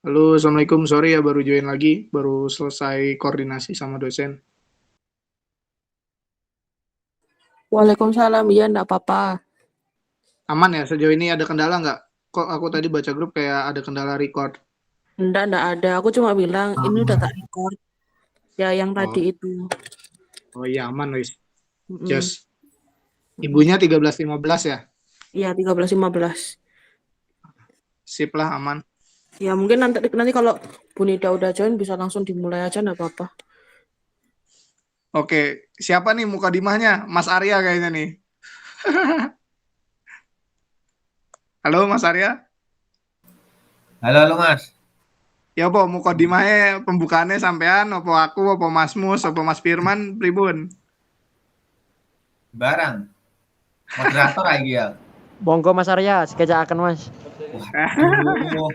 Halo, Assalamualaikum. Sorry ya baru join lagi, baru selesai koordinasi sama dosen. Waalaikumsalam, iya enggak apa-apa. Aman ya, sejauh ini ada kendala nggak? Kok aku tadi baca grup kayak ada kendala record? Enggak ada. Aku cuma bilang ini udah tak record. Ya yang tadi Oh, itu. oh iya aman wis. Mm-mm. Just Mm-mm. ibunya 13.15 ya? Iya, 13.15. Sip lah, aman. Ya mungkin nanti nanti kalau Bu Nida udah join bisa langsung dimulai aja enggak apa-apa. Oke, siapa nih muka dimahnya? Mas Arya kayaknya nih. Halo Mas Arya. Halo, halo Mas. Ya apa muka dimahnya pembukaannya sampean, apa aku, apa Mas Mus, apa Mas Firman, pribun? Barang. Moderator lagi ya. Monggo Mas Arya, sekejap Mas. Waduh.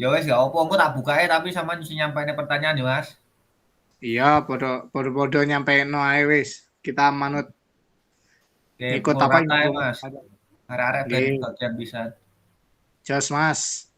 Ya wes gak apa, aku tak buka tapi sama mesti nyampein pertanyaan ya Mas. Iya, podo nyampe no ae wis. Kita manut Oke, ngikut pukul apa rata ya informasi Mas. ada. Arek-arek ben Oke, bagian bisa. just Mas.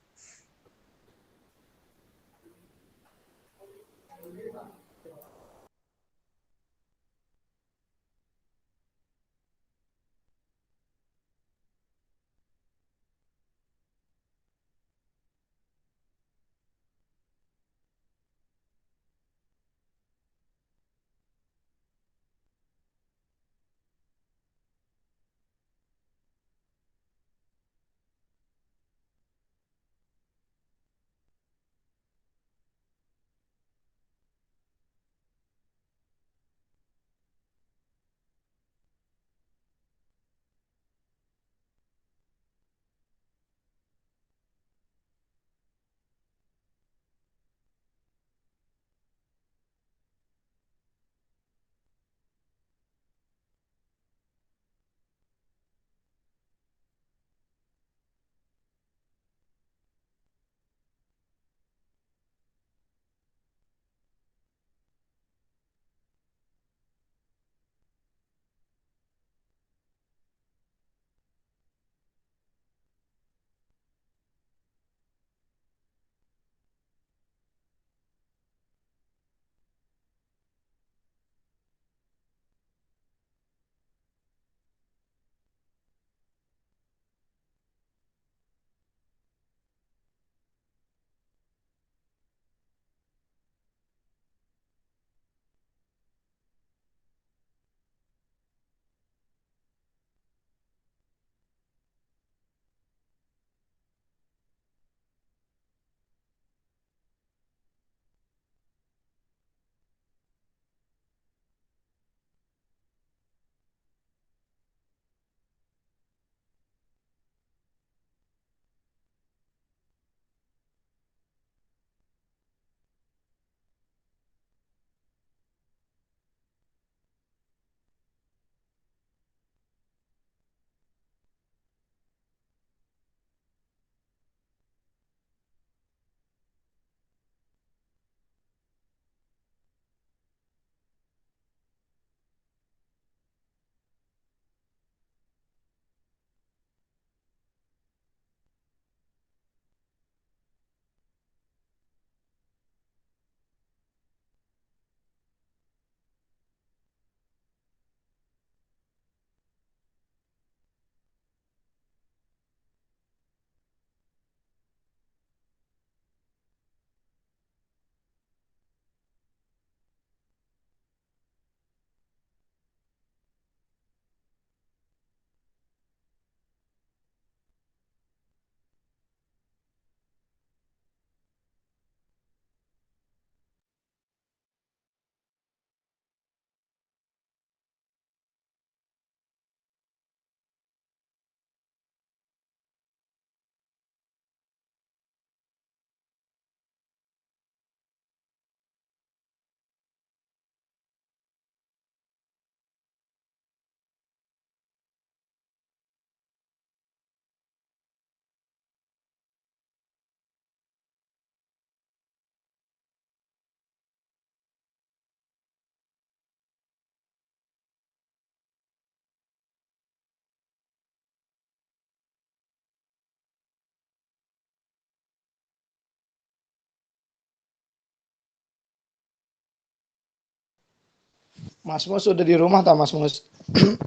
Mas Mus sudah di rumah tak Mas Mus?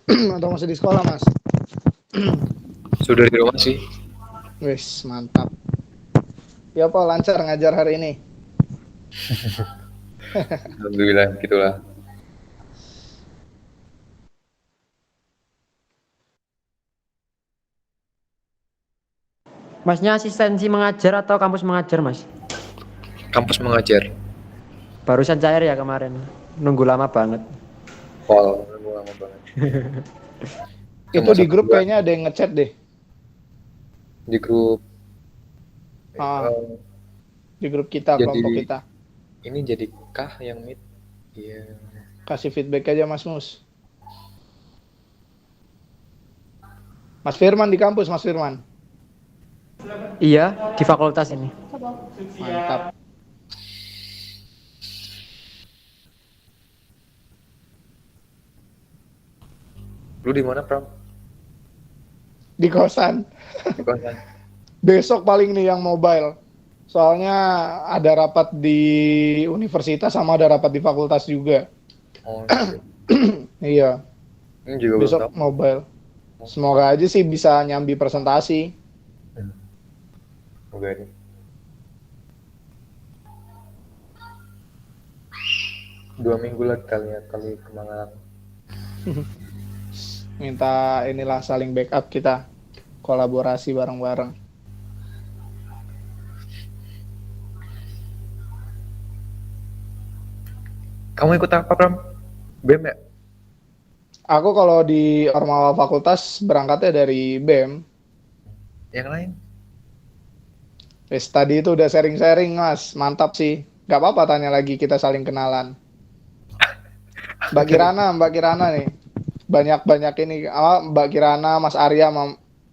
Atau masih di sekolah Mas? Sudah di rumah sih. Wis, mantap. Ya Pak, lancar ngajar hari ini. Alhamdulillah gitulah. Masnya asistensi mengajar atau kampus mengajar, Mas? Kampus mengajar. Barusan cair ya kemarin. Nunggu lama banget. Pol, lama banget. Itu di grup Sama-sama kayaknya ada yang ngechat deh. di grup. Ah. Eh, Di grup kita, Jadi- kelompok kita. ini jadi kah yang meet? Iya. Kasih feedback aja Mas Mus. Mas Firman di kampus, Mas Firman. Iya, di fakultas ini. Mantap. Lu di mana, Pram? Di kosan. Di kosan. Besok paling nih yang mobile. Soalnya ada rapat di universitas sama ada rapat di fakultas juga. Oh, gitu. Iya, Ini juga belum besok tahu. mobile. Semoga aja sih bisa nyambi presentasi. Semoga ini. Dua minggu lagi kali ya, kali kemangan. Minta inilah saling backup kita. Kolaborasi bareng-bareng. Kamu ikut apa, Pram? BEM ya? Aku kalau di Ormawa Fakultas berangkatnya dari BEM. Yang lain? Wes tadi itu udah sharing-sharing Mas, mantap sih. Gak apa-apa tanya lagi kita saling kenalan. Mbak Kirana nih. Banyak-banyak ini. Mbak Kirana, Mas Arya,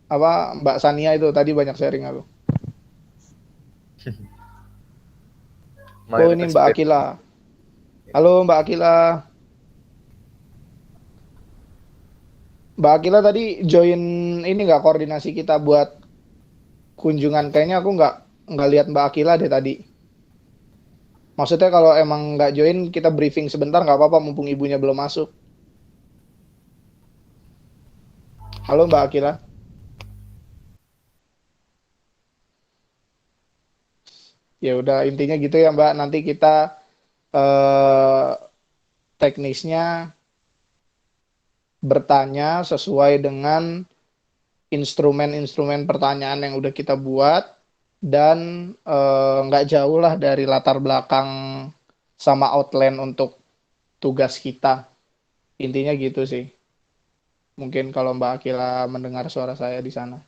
Mbak Sania itu tadi banyak sharing aku. Oh ini Mbak Akila. Halo Mbak Akila. Mbak Akila tadi join ini nggak koordinasi kita buat kunjungan? Kayaknya aku nggak lihat Mbak Akila deh tadi. Maksudnya kalau emang nggak join kita briefing sebentar nggak apa-apa mumpung ibunya belum masuk. Halo Mbak Akila. Ya udah intinya gitu ya Mbak. Nanti kita teknisnya bertanya sesuai dengan instrumen-instrumen pertanyaan yang udah kita buat dan nggak jauh lah dari latar belakang sama outline untuk tugas kita. Intinya gitu sih. Mungkin kalau Mbak Akila mendengar suara saya di sana.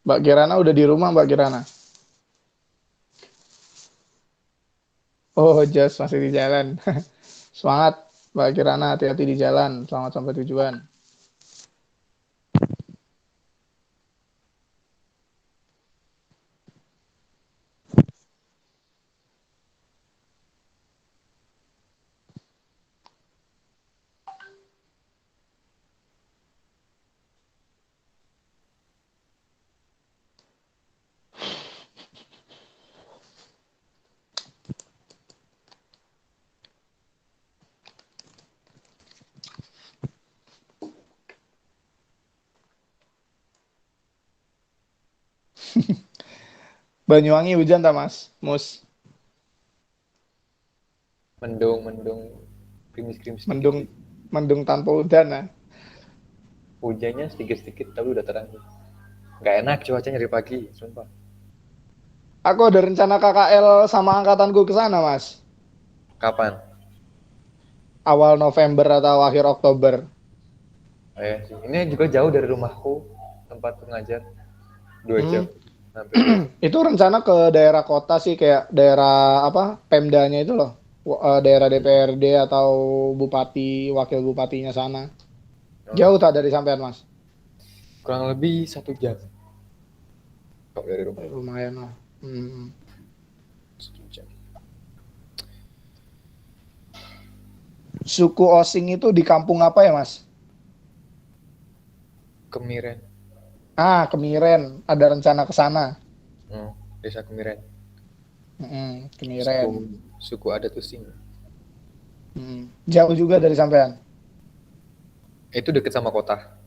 Mbak Kirana udah di rumah Mbak Kirana? Oh, just masih di jalan. Semangat Mbak Kirana, hati-hati di jalan. Selamat sampai tujuan. Banyuwangi hujan tak Mas? Mus, Mendung, krimis-krimis. mendung tanpa udan nah. Hujannya sedikit-sedikit tapi udah terang. Gak enak cuacanya dari pagi, sumpah. Aku ada rencana KKL sama angkatanku ke sana Mas. Kapan? Awal November atau akhir Oktober. Oh, iya sih. Ini juga jauh dari rumahku, tempat mengajar. 2 jam. Hampir. Itu rencana ke daerah kota sih kayak daerah apa? Pemdanya itu loh. daerah DPRD atau bupati, wakil bupatinya sana. Oh, Jauh tak dari sampean, Mas? kurang lebih 1 jam kalau dari rumah. Lumayan lah. 1 jam. Suku Osing itu di kampung apa ya, Mas? Kemiren. Kemiren. Ada rencana ke sana. Desa Kemiren. Kemiren. Suku adat Using. Jauh juga dari sampean? Itu deket sama kota.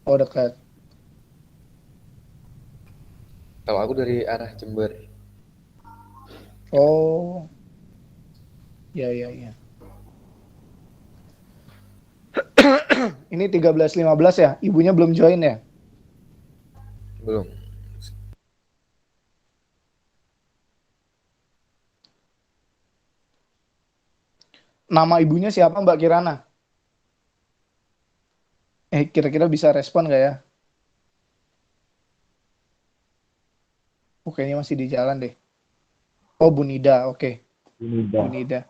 Oh, dekat. Kalau aku dari arah Jember. Oh. Ya. Ini 13.15 ya? Ibunya belum join ya? Belum. Nama ibunya siapa, Mbak Kirana? Kira-kira bisa respon nggak ya? Kayaknya masih di jalan deh. Oh, Bu Nida, oke. Bu Nida.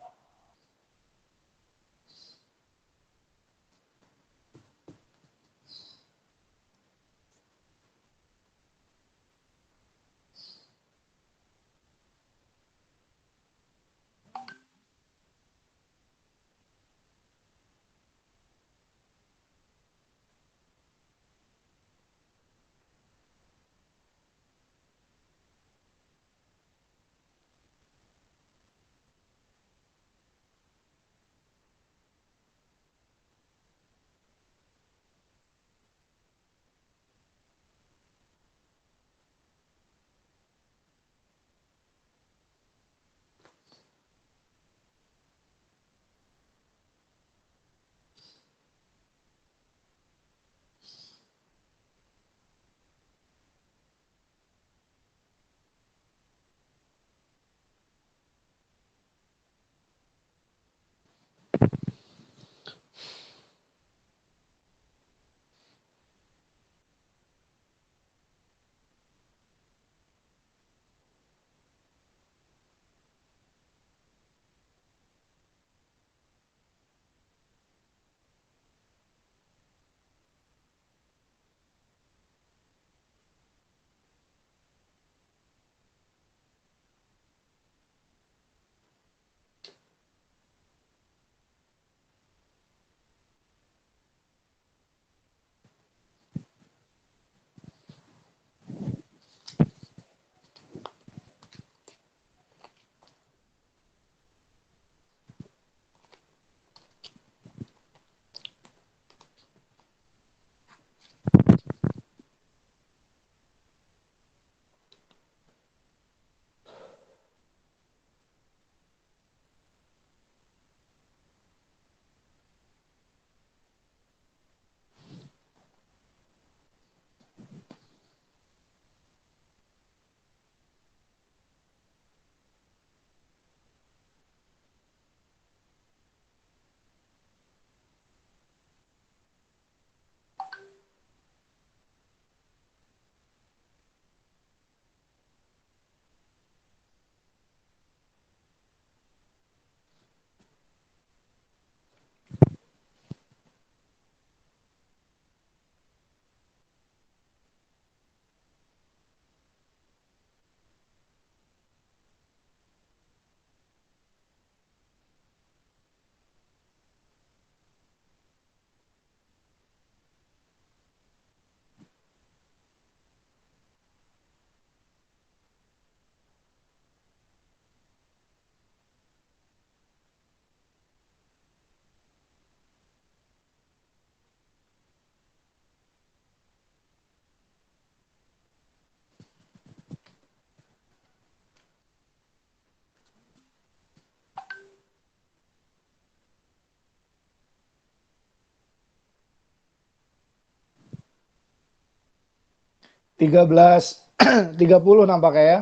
Tiga belas 30 nampaknya ya.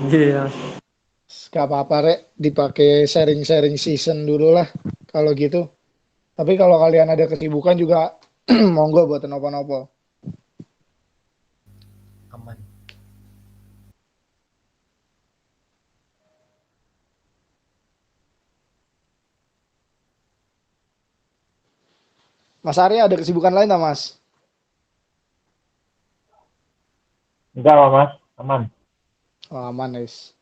Iya. Gak apa-apa, Rek. Dipakai sharing-sharing season dulu lah. Kalau gitu. Tapi kalau kalian ada kesibukan juga, monggo buat nopo-nopo. Aman. Mas Arya ada kesibukan lain tak, Mas? Enggak lah Mas, aman. Oh, aman, guys.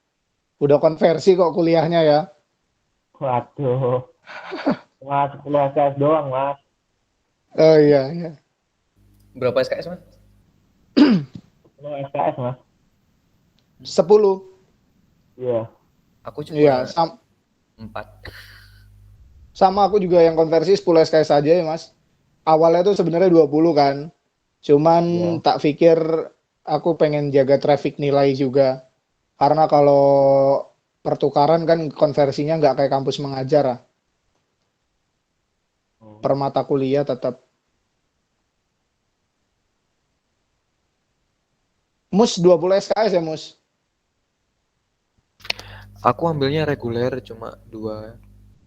Udah konversi kok kuliahnya ya. Waduh, Mas 10 SKS doang Mas. Oh iya, iya. Berapa SKS, Mas? 10 SKS Mas. 10. Iya. Aku Iya, cuma 4. sama aku juga yang konversi 10 SKS saja ya, Mas. Awalnya tuh sebenarnya 20 kan. Cuman Iya. tak pikir aku pengen jaga traffic nilai juga. Karena kalau pertukaran kan konversinya nggak kayak kampus mengajar lah. Oh. Per mata kuliah tetap. Mus 20 SKS ya, Mus? Aku ambilnya reguler cuma 2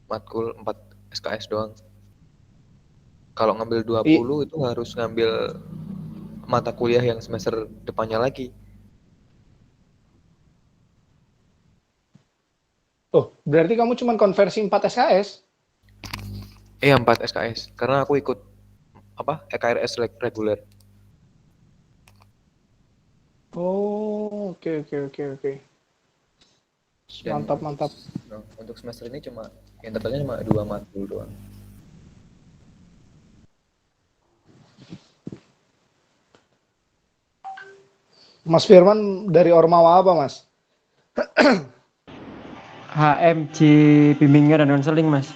matkul 4 SKS doang. Kalau ngambil 20 itu harus ngambil mata kuliah yang semester depannya lagi. Oh, berarti kamu cuma konversi 4 SKS? Iya 4 SKS karena aku ikut EKRS reguler. Oh, oke oke oke oke. Dan Mantap mantap. Untuk semester ini yang totalnya cuma 2 matkul doang. Mas Firman dari Ormawa apa, Mas? HMJ bimbingan dan konseling, Mas.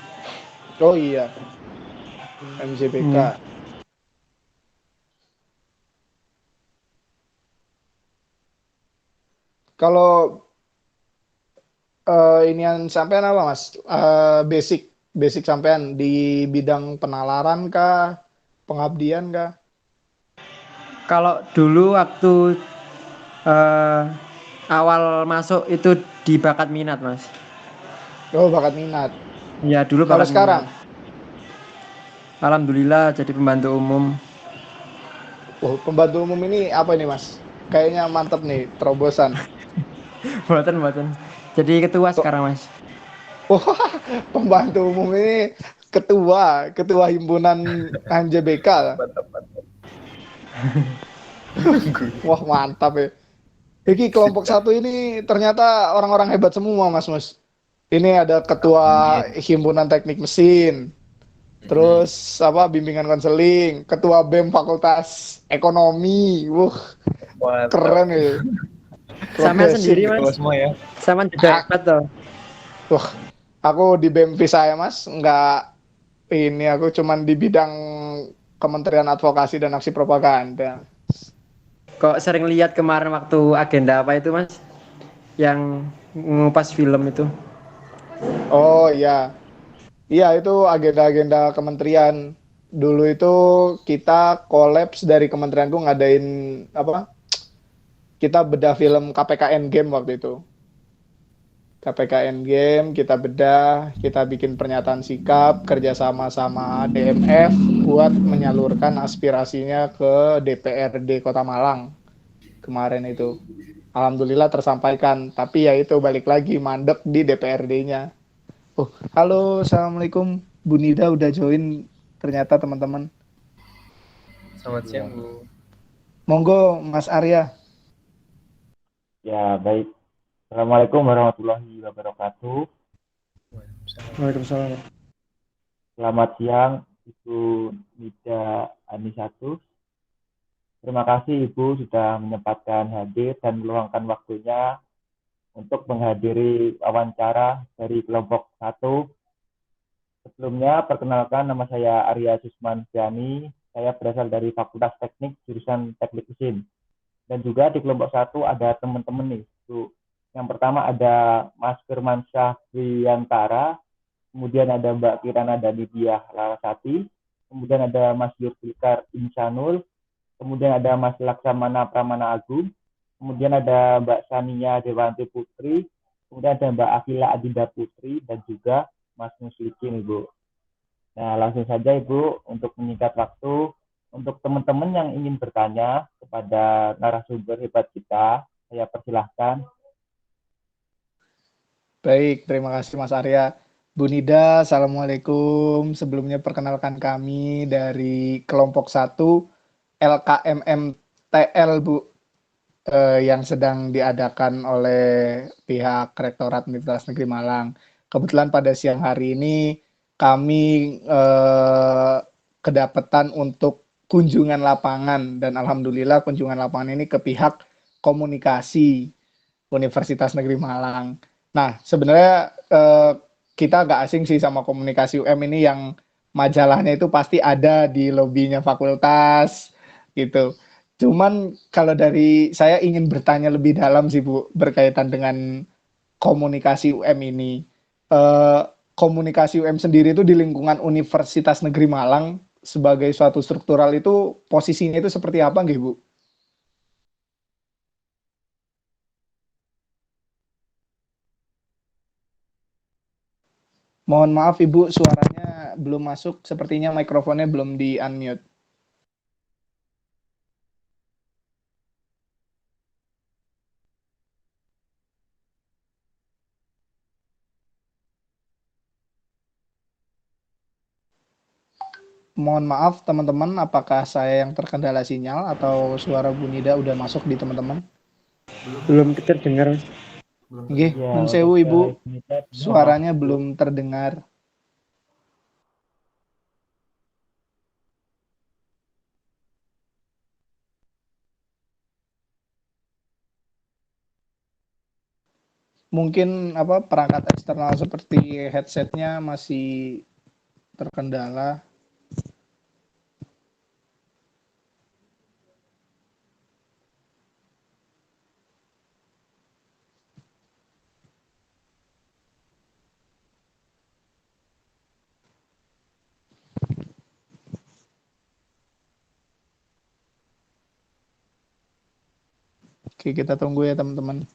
Oh iya, MJBK. Kalau inian sampean apa, Mas? Basic sampean di bidang penalaran kah? Pengabdian kah? Kalau dulu waktu awal masuk itu di bakat minat, Mas. Oh, bakat minat. Ya, dulu Kalau bakat sekarang? minat. Alhamdulillah jadi pembantu umum. Oh, pembantu umum ini apa ini, Mas? Kayaknya mantep nih, terobosan. Buatan. Jadi ketua sekarang, Mas. Oh, pembantu umum ini ketua himpunan MJBK. Mantap. Wah, mantap ya. Iki kelompok satu ini ternyata orang-orang hebat semua, Mas Mus. Ini ada ketua himpunan teknik mesin, terus bimbingan konseling, ketua BEM Fakultas Ekonomi. Keren ya. Sama sendiri, Ketua Mas. semua ya. Sama juga hebat toh. Wah, aku di BEM saya, Mas, aku cuman di bidang Kementerian Advokasi dan Aksi Propaganda. Kok sering lihat kemarin waktu agenda apa itu, Mas? Yang ngupas film itu. Oh iya. Iya, itu agenda-agenda kementerian. Dulu itu kita kolaps dari kementerianku ngadain kita bedah film KPK Endgame waktu itu. KPK Endgame, kita bedah, kita bikin pernyataan sikap, kerjasama sama DMF buat menyalurkan aspirasinya ke DPRD Kota Malang kemarin itu. Alhamdulillah tersampaikan, tapi ya itu balik lagi mandek di DPRD-nya. Oh, halo, assalamualaikum, Bu Nida udah join ternyata teman-teman. Selamat siang, Bu. Monggo, Mas Arya. Ya, baik. Assalamualaikum warahmatullahi wabarakatuh. Waalaikumsalam. Selamat siang, Ibu Nida Anisatus. Terima kasih Ibu sudah menyempatkan hadir dan meluangkan waktunya untuk menghadiri wawancara dari kelompok 1. Sebelumnya, perkenalkan nama saya Arya Susman Jani. Saya berasal dari Fakultas Teknik jurusan Teknik Mesin. Dan juga di kelompok 1 ada teman-teman nih. Yang pertama ada Mas Firman Syahriantara, kemudian ada Mbak Kirana Danidiah Larasati, kemudian ada Mas Yurfikar Insanul, kemudian ada Mas Laksamana Pramana Agung, kemudian ada Mbak Sania Dewanti Putri, kemudian ada Mbak Akila Adinda Putri, dan juga Mas Muslikin, Ibu. Nah, langsung saja Ibu, untuk menyingkat waktu, untuk teman-teman yang ingin bertanya kepada narasumber hebat kita, saya persilahkan. Baik, terima kasih Mas Arya. Bu Nida, Assalamualaikum. Sebelumnya perkenalkan kami dari kelompok 1 LKMMTL, Bu, yang sedang diadakan oleh pihak Rektorat Universitas Negeri Malang. Kebetulan pada siang hari ini kami kedapatan untuk kunjungan lapangan dan alhamdulillah kunjungan lapangan ini ke pihak komunikasi Universitas Negeri Malang. Nah, sebenarnya kita agak asing sih sama komunikasi UM ini yang majalahnya itu pasti ada di lobinya fakultas gitu. Cuman kalau dari saya ingin bertanya lebih dalam sih Bu berkaitan dengan komunikasi UM ini. Eh, Komunikasi UM sendiri itu di lingkungan Universitas Negeri Malang sebagai suatu struktural itu posisinya itu seperti apa nggih Bu? Mohon maaf Ibu, suaranya belum masuk, sepertinya mikrofonnya belum di-unmute. Mohon maaf teman-teman, apakah saya yang terkendala sinyal atau suara Bu Nida udah masuk di teman-teman? Belum terdengar, Mas. Nggih, Ya, nun untuk sewu Ibu, suara Ibu Nida dengar, suaranya Bu. belum terdengar. Mungkin apa perangkat eksternal seperti headsetnya masih terkendala. Oke, kita tunggu ya teman-teman.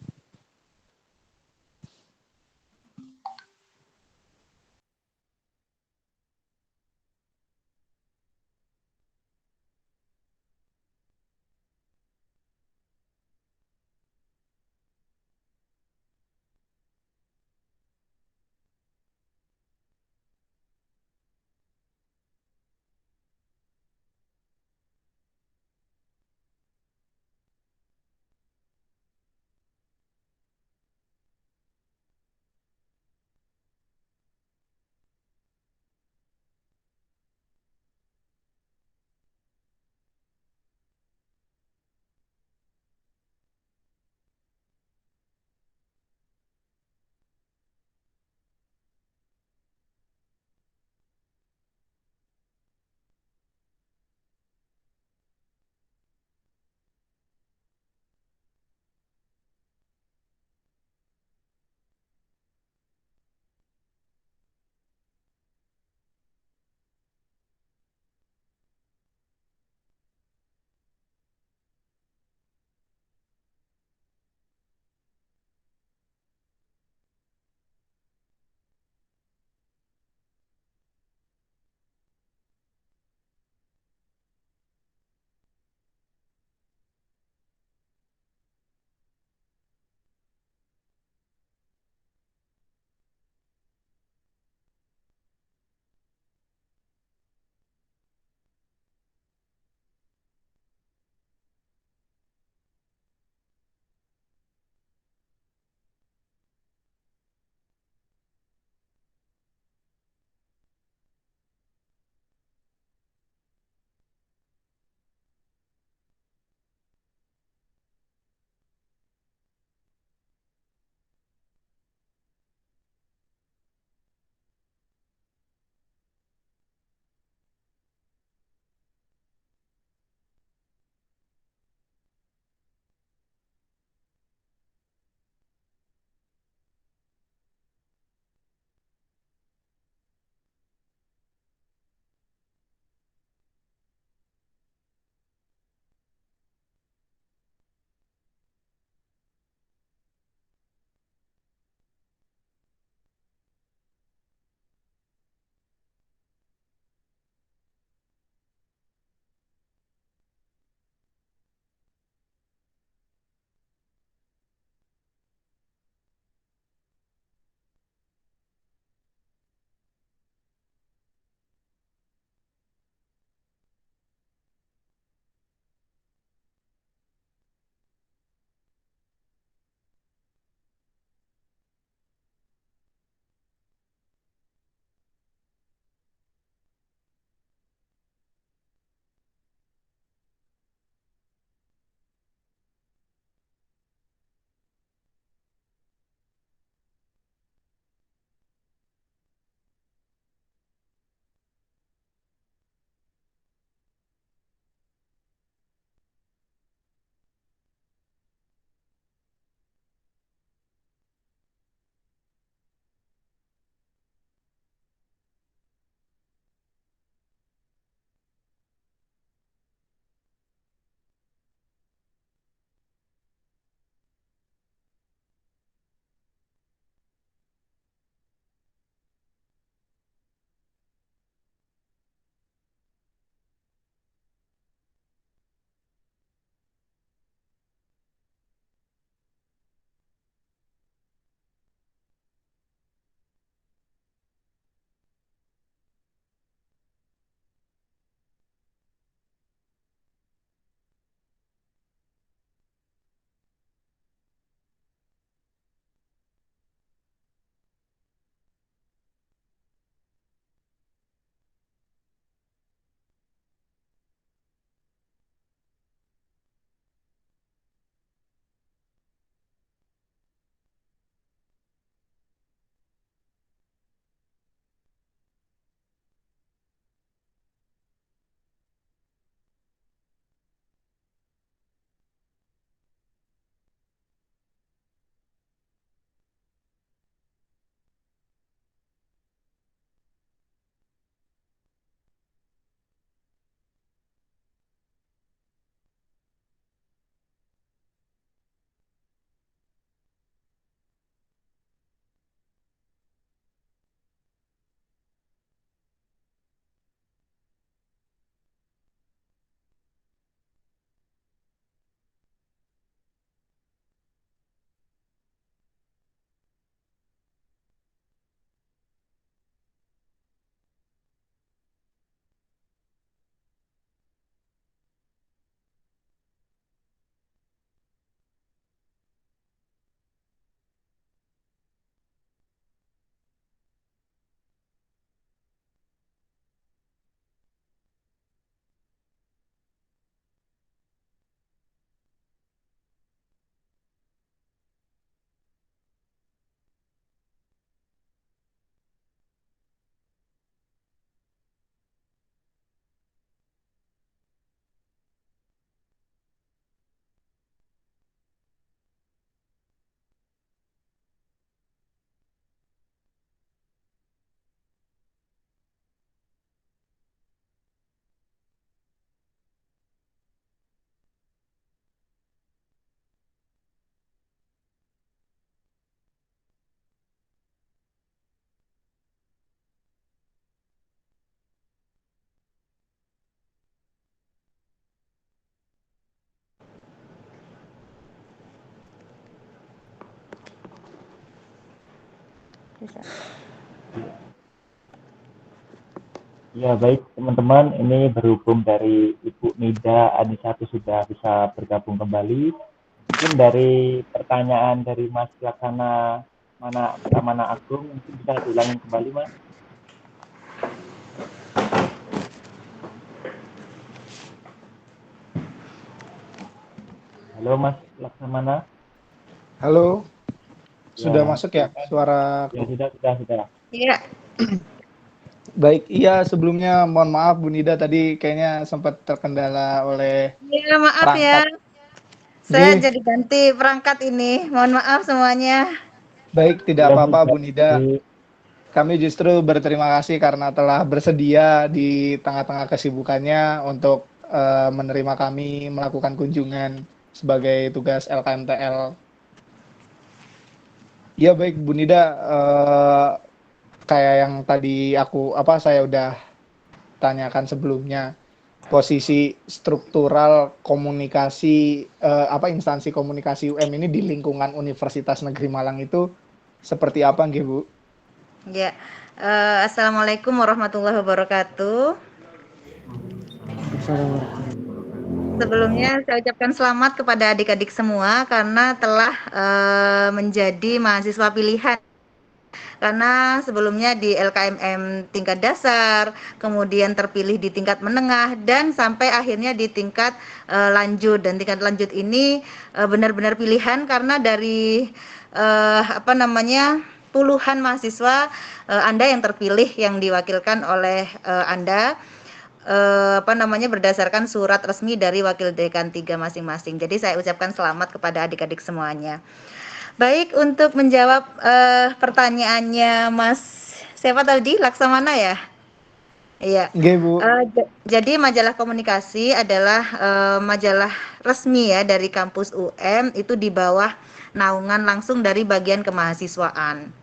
Bisa. Ya baik teman-teman, ini berhubung dari Ibu Nida Anisatu sudah bisa bergabung kembali. Mungkin dari pertanyaan dari Mas Laksana Mana Agung mungkin bisa diulangi kembali Mas. Halo Mas Laksamana. Halo, sudah Ya, masuk ya suara? ya sudah. Iya. Baik, iya sebelumnya mohon maaf Bu Nida tadi kayaknya sempat terkendala oleh Iya, maaf ya. perangkat. Saya Nggih, jadi ganti perangkat ini. Mohon maaf semuanya. baik tidak Ya Bu, apa-apa Bu Nida. baik. Kami justru berterima kasih karena telah bersedia di tengah-tengah kesibukannya untuk menerima kami melakukan kunjungan sebagai tugas LKMTL. Ya baik Bu Nida, kayak yang tadi saya udah tanyakan sebelumnya, posisi struktural komunikasi instansi komunikasi UM ini di lingkungan Universitas Negeri Malang itu seperti apa nggih Bu? Ya. Assalamualaikum warahmatullahi wabarakatuh. Sebelumnya saya ucapkan selamat kepada adik-adik semua karena telah menjadi mahasiswa pilihan. Karena sebelumnya di LKMM tingkat dasar, kemudian terpilih di tingkat menengah, dan sampai akhirnya di tingkat lanjut. Dan tingkat lanjut ini benar-benar pilihan karena dari puluhan mahasiswa Anda yang terpilih yang diwakilkan oleh Anda berdasarkan surat resmi dari wakil dekan 3 masing-masing. Jadi saya ucapkan selamat kepada adik-adik semuanya. Baik, untuk menjawab pertanyaannya Mas siapa tadi? Laksamana ya? Iya. Nggih Bu. Jadi majalah komunikasi adalah majalah resmi ya dari kampus UM, itu di bawah naungan langsung dari bagian kemahasiswaan.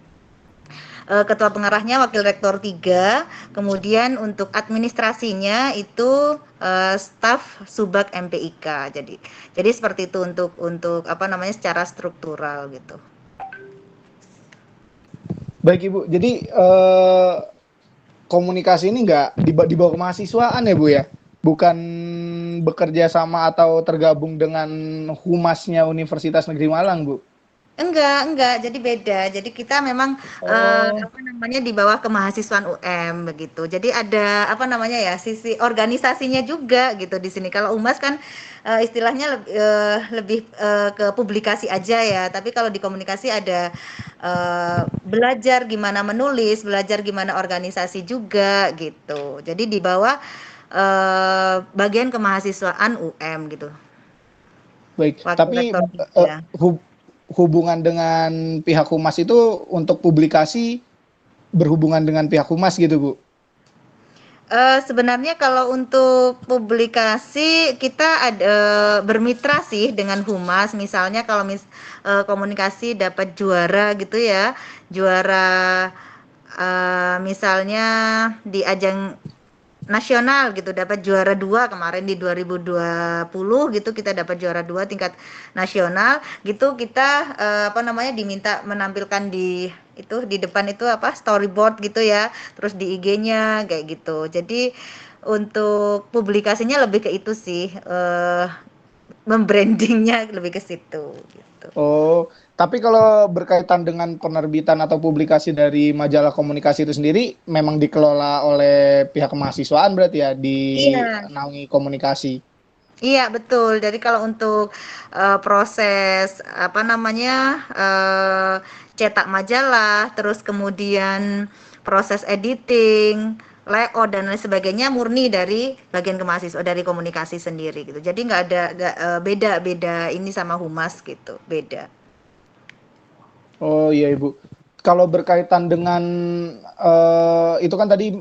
Ketua pengarahnya Wakil Rektor 3, kemudian untuk administrasinya itu staf Subak MPIK. Jadi seperti itu untuk secara struktural gitu. Baik Ibu, jadi komunikasi ini nggak di bawah kemahasiswaan ya Bu ya? Bukan bekerja sama atau tergabung dengan humasnya Universitas Negeri Malang Bu? Enggak, jadi beda. Jadi kita memang di bawah kemahasiswaan UM begitu. Jadi ada sisi organisasinya juga gitu di sini. Kalau Umas kan istilahnya lebih ke publikasi aja ya. Tapi kalau di komunikasi ada belajar gimana menulis, belajar gimana organisasi juga gitu. Jadi di bawah bagian kemahasiswaan UM gitu. Baik, Wakil tapi Rektor 3. hubungan dengan pihak humas itu untuk publikasi berhubungan dengan pihak humas gitu Bu? Sebenarnya kalau untuk publikasi kita ada bermitra sih dengan humas. Misalnya kalau komunikasi dapat juara gitu ya, juara misalnya di ajang nasional gitu, dapat juara 2 kemarin di 2020 gitu, kita dapat juara 2 tingkat nasional gitu. Kita diminta menampilkan di depan itu storyboard gitu ya, terus di IG-nya kayak gitu. Jadi untuk publikasinya lebih ke itu sih, membrandingnya lebih ke situ gitu. Oh, tapi kalau berkaitan dengan penerbitan atau publikasi dari majalah komunikasi itu sendiri memang dikelola oleh pihak kemahasiswaan berarti ya, Iya. naungi komunikasi. Iya betul. Jadi kalau untuk proses cetak majalah, terus kemudian proses editing, layout dan lain sebagainya murni dari bagian kemahasiswa dari komunikasi sendiri gitu. Jadi nggak beda ini sama humas gitu, beda. Oh iya Ibu. Kalau berkaitan dengan itu kan tadi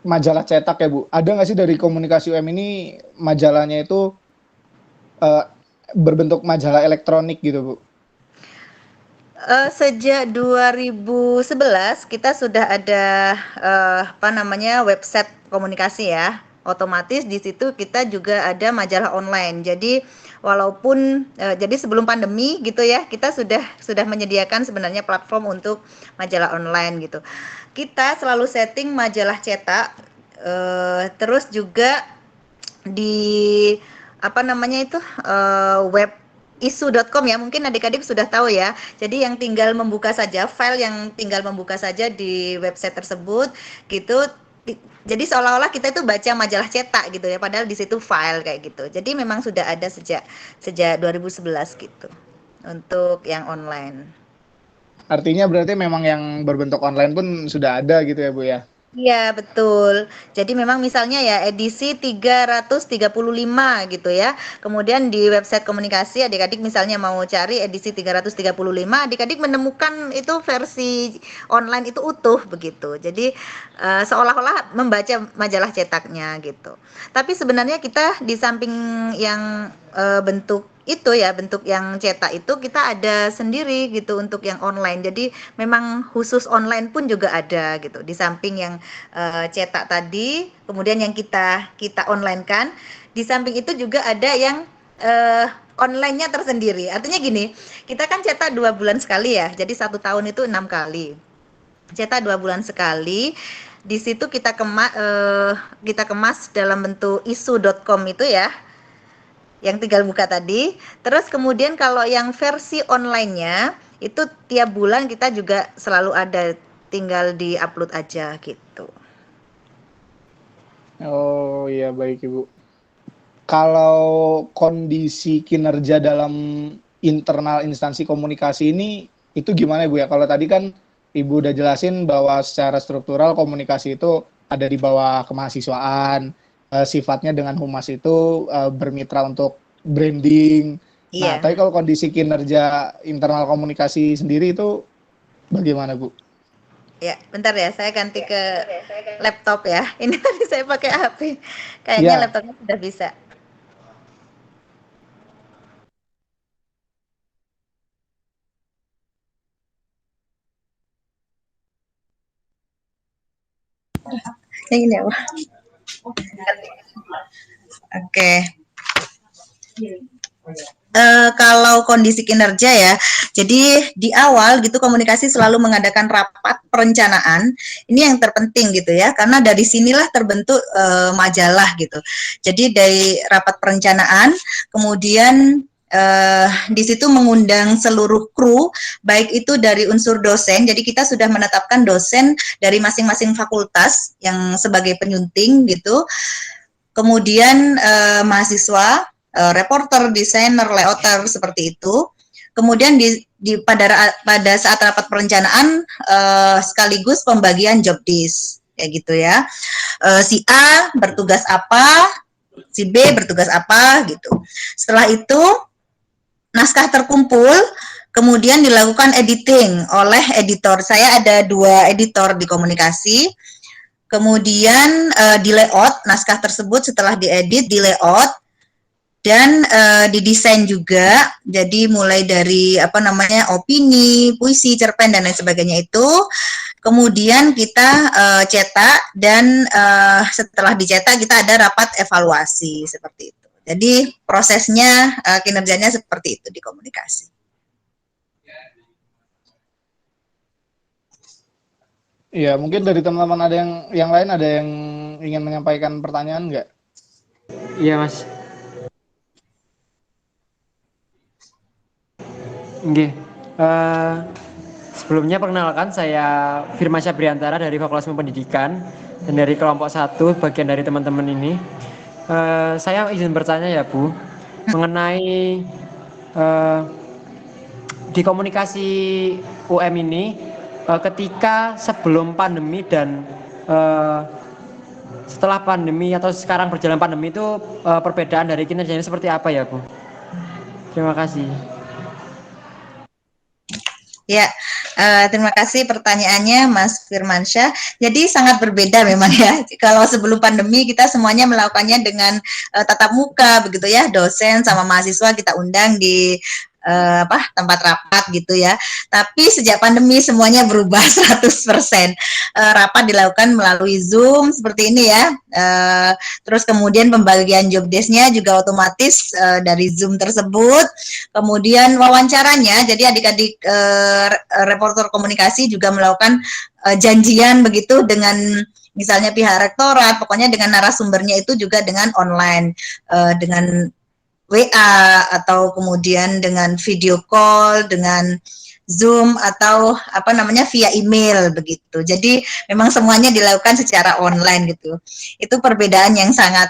majalah cetak ya Bu. Ada nggak sih dari komunikasi UM ini majalahnya itu berbentuk majalah elektronik gitu Bu? Sejak 2011 kita sudah ada website komunikasi ya. otomatis di situ kita juga ada majalah online. Jadi walaupun jadi sebelum pandemi gitu ya, kita sudah menyediakan sebenarnya platform untuk majalah online gitu. Kita selalu setting majalah cetak, terus juga di apa namanya itu web isu.com ya, mungkin adik-adik sudah tahu ya. Jadi yang tinggal membuka saja file yang tinggal membuka saja di website tersebut gitu. Jadi seolah-olah kita itu baca majalah cetak gitu ya, padahal di situ file kayak gitu. Jadi memang sudah ada sejak 2011 gitu untuk yang online. Artinya berarti memang yang berbentuk online pun sudah ada gitu ya Bu ya? Iya, betul. Jadi memang misalnya ya edisi 335 gitu ya. Kemudian di website komunikasi adik-adik misalnya mau cari edisi 335, adik-adik menemukan itu versi online itu utuh begitu. Jadi seolah-olah membaca majalah cetaknya gitu. Tapi sebenarnya kita di samping yang bentuk itu ya, bentuk yang cetak itu kita ada sendiri gitu untuk yang online. Jadi memang khusus online pun juga ada gitu. Di samping yang cetak tadi, kemudian yang kita online kan, di samping itu juga ada yang online-nya tersendiri. Artinya gini, kita kan cetak 2 bulan sekali ya, jadi 1 tahun itu 6 kali. Cetak 2 bulan sekali. Di situ kita kemas dalam bentuk isu.com itu ya, yang tinggal buka tadi. Terus kemudian kalau yang versi online-nya itu tiap bulan kita juga selalu ada, tinggal di-upload aja gitu. Oh iya, baik Ibu. Kalau kondisi kinerja dalam internal instansi komunikasi ini itu gimana Ibu ya? Kalau tadi kan Ibu udah jelasin bahwa secara struktural komunikasi itu ada di bawah kemahasiswaan, sifatnya dengan humas itu bermitra untuk branding. Nah, Iya. tapi kalau kondisi kinerja internal komunikasi sendiri itu bagaimana Bu? Ya, bentar ya, saya ganti ke laptop ya. Ini tadi saya pakai HP. Kayaknya Ya. laptopnya sudah bisa. Yang ini apa? Oke. Kalau kondisi kinerja ya, jadi di awal gitu komunikasi selalu mengadakan rapat perencanaan. Ini yang terpenting gitu ya, karena dari sinilah terbentuk majalah gitu. Jadi dari rapat perencanaan, kemudian di situ mengundang seluruh kru, baik itu dari unsur dosen. Jadi kita sudah menetapkan dosen dari masing-masing fakultas yang sebagai penyunting gitu. Kemudian mahasiswa, reporter, desainer, layouter seperti itu. Kemudian pada saat rapat perencanaan sekaligus pembagian job desk kayak gitu ya. Si A bertugas apa, si B bertugas apa gitu. Setelah itu naskah terkumpul, kemudian dilakukan editing oleh editor. Saya ada 2 editor di komunikasi. Kemudian di layout naskah tersebut setelah diedit, di layout dan didesain juga. Jadi mulai dari opini, puisi, cerpen dan lain sebagainya itu. Kemudian kita cetak dan setelah dicetak kita ada rapat evaluasi seperti itu. Jadi prosesnya kinerjanya seperti itu di komunikasi. Iya, mungkin dari teman-teman ada yang lain ada yang ingin menyampaikan pertanyaan nggak? Iya Mas. Oke. Sebelumnya perkenalkan saya Firmansyah Briantara dari Fakultas Pendidikan dan dari kelompok 1 bagian dari teman-teman ini. Saya izin bertanya ya Bu, mengenai di komunikasi UM ini ketika sebelum pandemi dan setelah pandemi atau sekarang berjalan pandemi itu perbedaan dari kinerjanya seperti apa ya Bu? Terima kasih. Ya, terima kasih pertanyaannya Mas Firmansyah. Jadi sangat berbeda memang ya. Kalau sebelum pandemi kita semuanya melakukannya dengan tatap muka begitu ya, dosen sama mahasiswa kita undang di tempat rapat gitu ya. Tapi sejak pandemi semuanya berubah 100%. Rapat dilakukan melalui Zoom seperti ini ya. Terus kemudian pembagian job desk-nya juga otomatis dari Zoom tersebut. Kemudian wawancaranya, jadi adik-adik reporter komunikasi juga melakukan janjian begitu dengan misalnya pihak rektorat, pokoknya dengan narasumbernya itu juga dengan online, dengan WA atau kemudian dengan video call, dengan Zoom atau via email begitu. Jadi memang semuanya dilakukan secara online gitu. Itu perbedaan yang sangat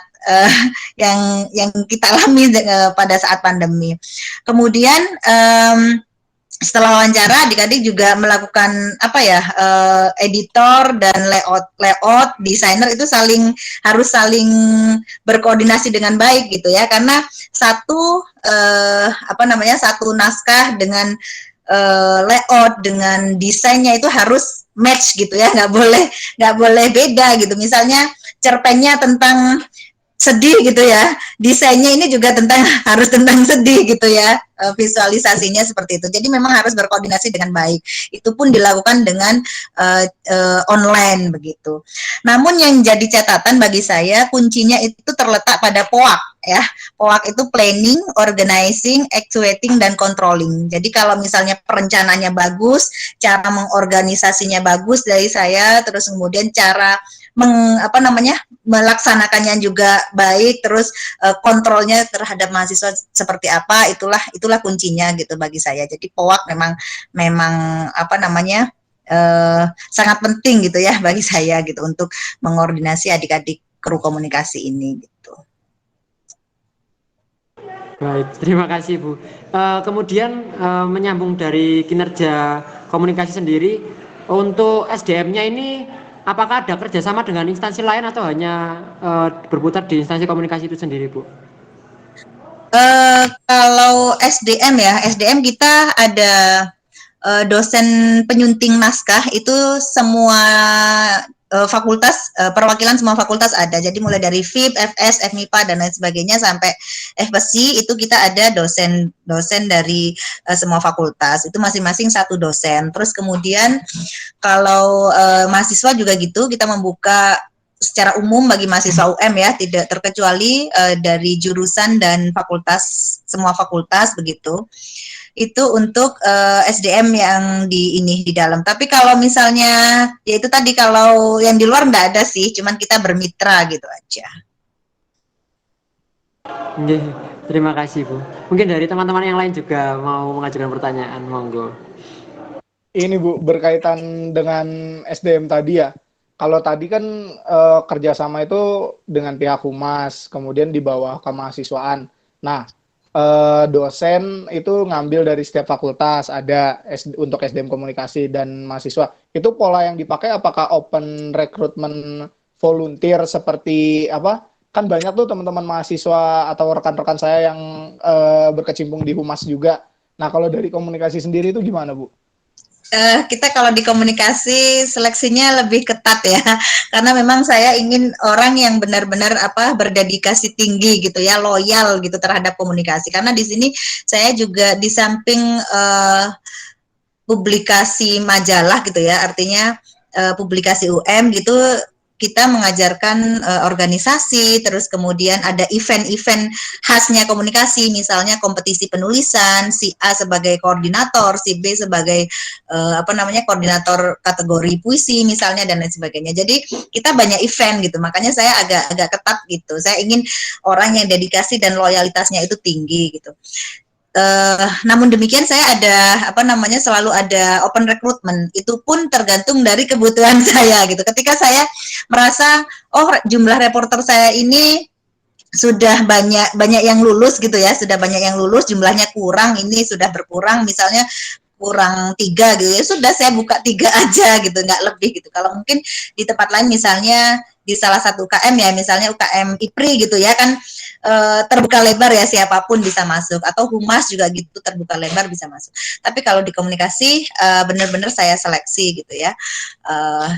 yang kita alami pada saat pandemi. Kemudian setelah wawancara, adik-adik juga melakukan editor dan layout desainer itu harus saling berkoordinasi dengan baik gitu ya, karena satu naskah dengan layout dengan desainnya itu harus match gitu ya, nggak boleh beda gitu. Misalnya cerpennya tentang sedih gitu ya, desainnya ini juga harus tentang sedih gitu ya, visualisasinya seperti itu. Jadi memang harus berkoordinasi dengan baik. Itu pun dilakukan dengan online begitu. Namun yang jadi catatan bagi saya, kuncinya itu terletak pada POAK ya. POAK itu planning, organizing, actuating, dan controlling. Jadi kalau misalnya perencanaannya bagus, cara mengorganisasinya bagus dari saya, terus kemudian cara melaksanakannya juga baik, terus kontrolnya terhadap mahasiswa seperti apa, itulah kuncinya gitu bagi saya. Jadi POAK memang sangat penting gitu ya bagi saya gitu untuk mengordinasi adik-adik kru komunikasi ini gitu. Baik, terima kasih Bu. Kemudian menyambung dari kinerja komunikasi sendiri, untuk SDM-nya ini apakah ada kerjasama dengan instansi lain atau hanya berputar di instansi komunikasi itu sendiri, Bu? Kalau SDM kita ada dosen penyunting naskah, itu semua fakultas, perwakilan semua fakultas ada. Jadi mulai dari FIP, FS, FMIPA, dan lain sebagainya sampai FPSI, itu kita ada dosen dari semua fakultas. Itu masing-masing satu dosen. Terus kemudian kalau mahasiswa juga gitu, kita membuka secara umum bagi mahasiswa UM ya, tidak terkecuali dari jurusan dan fakultas, semua fakultas begitu. Itu untuk SDM yang di dalam. Tapi kalau misalnya ya itu tadi, kalau yang di luar nggak ada sih, cuman kita bermitra gitu aja. Terima kasih Bu. Mungkin dari teman-teman yang lain juga mau mengajukan pertanyaan, monggo. Ini Bu, berkaitan dengan SDM tadi ya. Kalau tadi kan kerjasama itu dengan pihak humas, kemudian di bawah kemahasiswaan. Nah, dosen itu ngambil dari setiap fakultas, ada untuk SDM komunikasi dan mahasiswa. Itu pola yang dipakai apakah open recruitment volunteer seperti apa? Kan banyak tuh teman-teman mahasiswa atau rekan-rekan saya yang berkecimpung di humas juga. Nah, kalau dari komunikasi sendiri itu gimana, Bu? Kita kalau di komunikasi seleksinya lebih ketat ya, karena memang saya ingin orang yang benar-benar berdedikasi tinggi gitu ya, loyal gitu terhadap komunikasi. Karena di sini saya juga di samping publikasi majalah gitu ya, artinya publikasi UM gitu, kita mengajarkan organisasi, terus kemudian ada event-event khasnya komunikasi, misalnya kompetisi penulisan, si A sebagai koordinator, si B sebagai koordinator kategori puisi misalnya, dan lain sebagainya. Jadi kita banyak event gitu, makanya saya agak ketat gitu. Saya ingin orang yang dedikasi dan loyalitasnya itu tinggi gitu. Namun demikian saya ada selalu ada open recruitment, itu pun tergantung dari kebutuhan saya gitu. Ketika saya merasa jumlah reporter saya ini sudah banyak yang lulus gitu ya, sudah banyak yang lulus, jumlahnya kurang, ini sudah berkurang, misalnya kurang 3 gitu ya, sudah saya buka 3 aja gitu, nggak lebih gitu. Kalau mungkin di tempat lain, misalnya di salah satu UKM ya, misalnya UKM IPRI gitu ya kan, terbuka lebar ya, siapapun bisa masuk, atau humas juga gitu, terbuka lebar bisa masuk. Tapi kalau di komunikasi benar-benar saya seleksi gitu ya.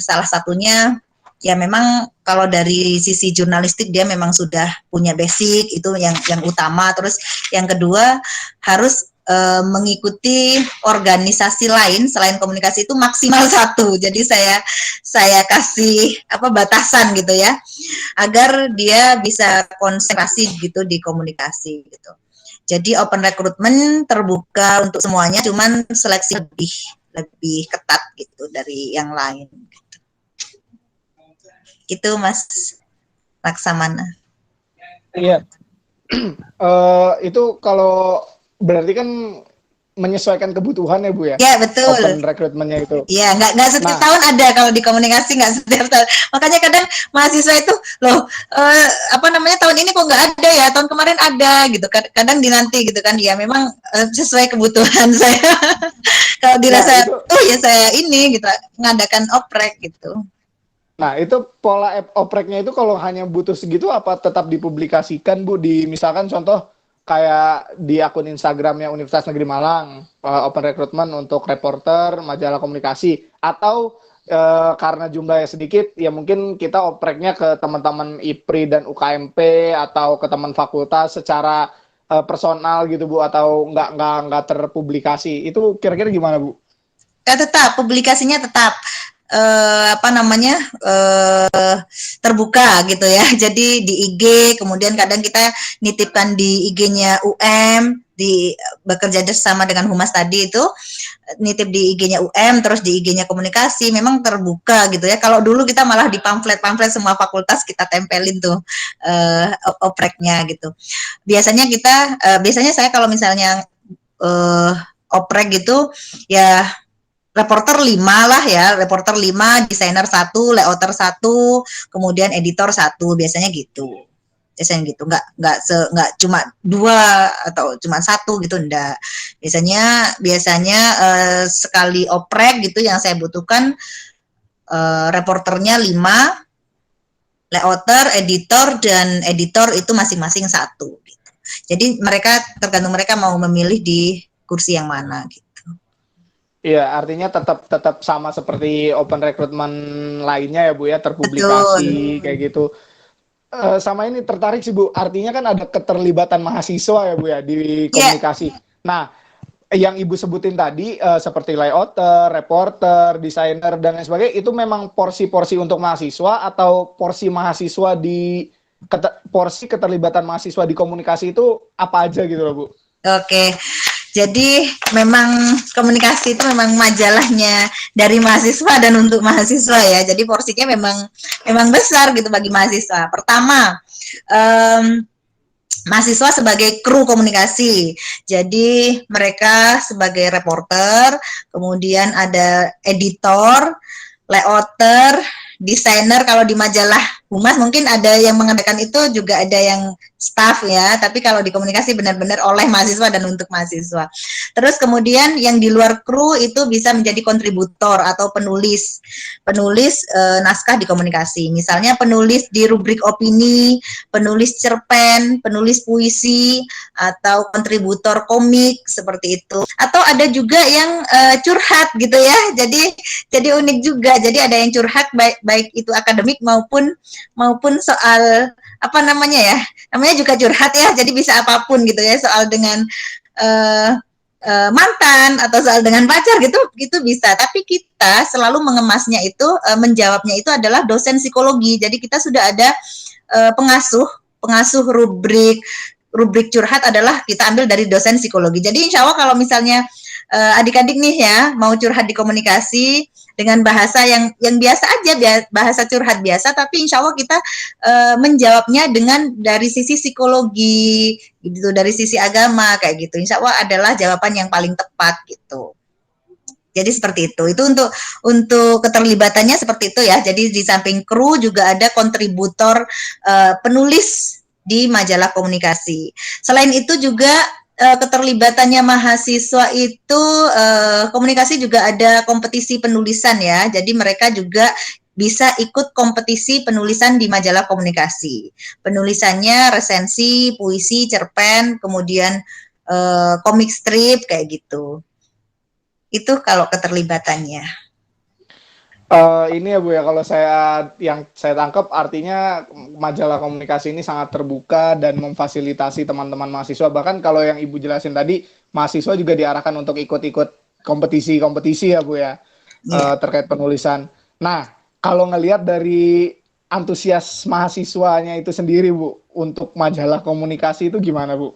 Salah satunya ya memang kalau dari sisi jurnalistik dia memang sudah punya basic, itu yang utama. Terus yang kedua harus mengikuti organisasi lain selain komunikasi itu maksimal 1. Jadi saya kasih batasan gitu ya, agar dia bisa konsentrasi gitu di komunikasi gitu. Jadi open recruitment terbuka untuk semuanya, cuman seleksi lebih ketat gitu dari yang lain. Gitu. Itu Mas Laksamana. Iya. Itu kalau berarti kan menyesuaikan kebutuhan ya Bu ya? Ya betul. Open recruitment-nya itu. Iya, nggak setiap tahun ada kalau di komunikasi, nggak setiap tahun. Makanya kadang mahasiswa itu loh tahun ini kok nggak ada ya, tahun kemarin ada gitu. Kadang dinanti gitu kan. Ya memang sesuai kebutuhan saya. Kalau dirasa ya saya ini gitu ngadakan oprek gitu. Nah, itu pola opreknya itu kalau hanya butuh segitu apa tetap dipublikasikan Bu di misalkan contoh kayak di akun Instagramnya Universitas Negeri Malang, open recruitment untuk reporter, majalah komunikasi, atau karena jumlahnya sedikit, ya mungkin kita opreknya ke teman-teman IPRI dan UKMP atau ke teman fakultas secara personal gitu Bu, atau nggak terpublikasi. Itu kira-kira gimana Bu? Tetap publikasinya tetap terbuka gitu ya. Jadi di IG, kemudian kadang kita nitipkan di IG-nya UM, bekerja bersama dengan Humas tadi itu, nitip di IG-nya UM, terus di IG-nya komunikasi, memang terbuka gitu ya. Kalau dulu kita malah di pamflet semua fakultas kita tempelin tuh opreknya gitu. Biasanya saya kalau misalnya oprek gitu ya reporter 5 lah ya, reporter 5, desainer 1, layouter 1, kemudian editor 1, biasanya gitu. Biasanya gitu, nggak cuma 2 atau cuma 1 gitu, enggak. Biasanya sekali oprek gitu yang saya butuhkan reporternya 5, layouter, editor, dan editor itu masing-masing 1 gitu. Jadi tergantung mereka mau memilih di kursi yang mana gitu. Iya, artinya tetap sama seperti open recruitment lainnya ya Bu ya, terpublikasi. Betul. Kayak gitu. Sama ini tertarik sih Bu, artinya kan ada keterlibatan mahasiswa ya Bu ya di komunikasi. Nah, yang Ibu sebutin tadi seperti layouter, reporter, desainer dan lain sebagainya, itu memang porsi-porsi untuk mahasiswa atau porsi mahasiswa porsi keterlibatan mahasiswa di komunikasi itu apa aja gitu loh Bu? Oke. Jadi memang komunikasi itu memang majalahnya dari mahasiswa dan untuk mahasiswa ya. Jadi porsinya memang besar gitu bagi mahasiswa. Pertama, mahasiswa sebagai kru komunikasi. Jadi mereka sebagai reporter, kemudian ada editor, layouter, desainer. Kalau di majalah Humas mungkin ada yang mengadakan itu, juga ada yang staff ya, tapi kalau di komunikasi benar-benar oleh mahasiswa dan untuk mahasiswa. Terus kemudian yang di luar kru itu bisa menjadi kontributor atau penulis naskah di komunikasi. Misalnya penulis di rubrik opini, penulis cerpen, penulis puisi, atau kontributor komik seperti itu. Atau ada juga yang curhat gitu ya. Jadi unik juga. Jadi ada yang curhat baik itu akademik maupun soal namanya juga curhat ya, jadi bisa apapun gitu ya, soal dengan mantan atau soal dengan pacar gitu bisa. Tapi kita selalu mengemasnya itu, menjawabnya itu adalah dosen psikologi. Jadi kita sudah ada pengasuh rubrik curhat adalah kita ambil dari dosen psikologi. Jadi insya Allah kalau misalnya adik-adik nih ya mau curhat di komunikasi dengan bahasa yang biasa aja, bahasa curhat biasa, tapi insya Allah kita menjawabnya dari sisi psikologi gitu, dari sisi agama kayak gitu. Insya Allah adalah jawaban yang paling tepat gitu. Jadi seperti itu. Itu untuk keterlibatannya seperti itu ya. Jadi di samping kru juga ada kontributor penulis di majalah komunikasi. Selain itu juga keterlibatannya mahasiswa itu komunikasi juga ada kompetisi penulisan ya. Jadi mereka juga bisa ikut kompetisi penulisan di majalah komunikasi. Penulisannya resensi, puisi, cerpen, kemudian komik strip kayak gitu. Itu kalau keterlibatannya. Ini ya Bu ya, kalau yang saya tangkap artinya majalah komunikasi ini sangat terbuka dan memfasilitasi teman-teman mahasiswa. Bahkan kalau yang Ibu jelasin tadi, mahasiswa juga diarahkan untuk ikut-ikut kompetisi-kompetisi ya Bu ya, terkait penulisan. Nah, kalau ngelihat dari antusias mahasiswanya itu sendiri Bu, untuk majalah komunikasi itu gimana Bu?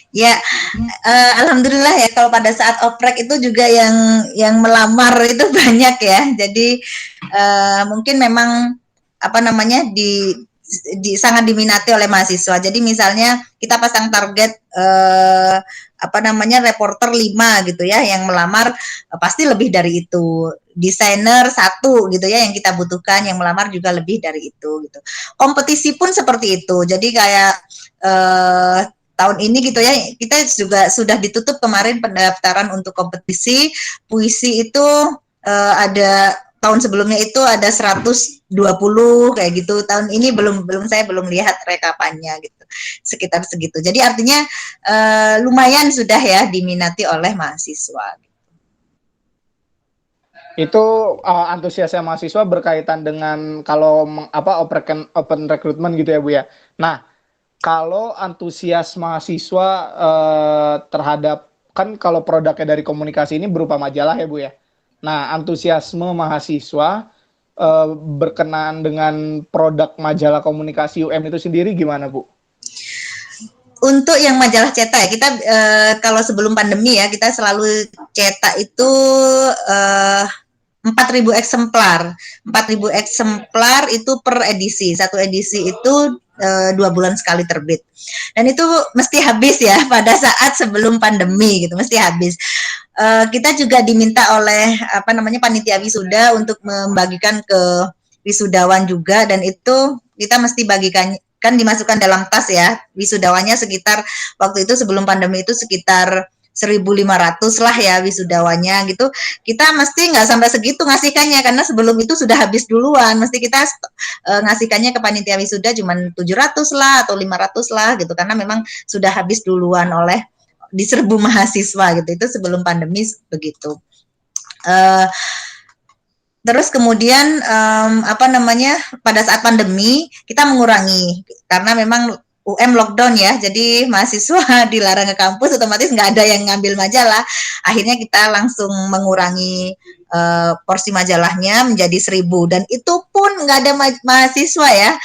Ya, alhamdulillah ya kalau pada saat oprek itu juga yang melamar itu banyak ya. Jadi mungkin memang apa namanya sangat diminati oleh mahasiswa. Jadi misalnya kita pasang target apa namanya reporter 5 gitu ya yang melamar, pasti lebih dari itu. Desainer 1 gitu ya yang kita butuhkan, yang melamar juga lebih dari itu gitu. Kompetisi pun seperti itu. Jadi kayak tahun ini gitu ya, kita juga sudah ditutup kemarin pendaftaran untuk kompetisi puisi itu ada tahun sebelumnya itu ada 120 kayak gitu. Tahun ini saya belum lihat rekapannya gitu. Sekitar segitu. Jadi artinya lumayan sudah ya diminati oleh mahasiswa. Itu antusiasnya mahasiswa berkaitan dengan kalau open recruitment gitu ya Bu ya. Nah, kalau antusias mahasiswa terhadap, kan kalau produknya dari komunikasi ini berupa majalah ya Bu ya. Nah, antusiasme mahasiswa berkenaan dengan produk majalah komunikasi UM itu sendiri gimana Bu? Untuk yang majalah cetak ya, kita kalau sebelum pandemi ya, kita selalu cetak itu 4.000 eksemplar. 4.000 eksemplar itu per edisi. Satu edisi itu 2 bulan sekali terbit. Dan itu mesti habis ya pada saat sebelum pandemi gitu, mesti habis. Kita juga diminta oleh panitia wisuda untuk membagikan ke wisudawan juga, dan itu kita mesti bagikan, kan dimasukkan dalam tas ya. Wisudawannya sekitar waktu itu sebelum pandemi itu sekitar 1.500 lah ya wisudawannya gitu. Kita mesti nggak sampai segitu ngasihkannya karena sebelum itu sudah habis duluan. Mesti kita ngasihkannya ke panitia wisuda cuma 700 lah atau 500 lah gitu, karena memang sudah habis duluan oleh diserbu mahasiswa gitu. Itu sebelum pandemi begitu. Terus kemudian pada saat pandemi kita mengurangi karena memang UM lockdown ya, jadi mahasiswa dilarang ke kampus, otomatis nggak ada yang ngambil majalah. Akhirnya kita langsung mengurangi porsi majalahnya menjadi 1.000, dan itu pun nggak ada mahasiswa ya.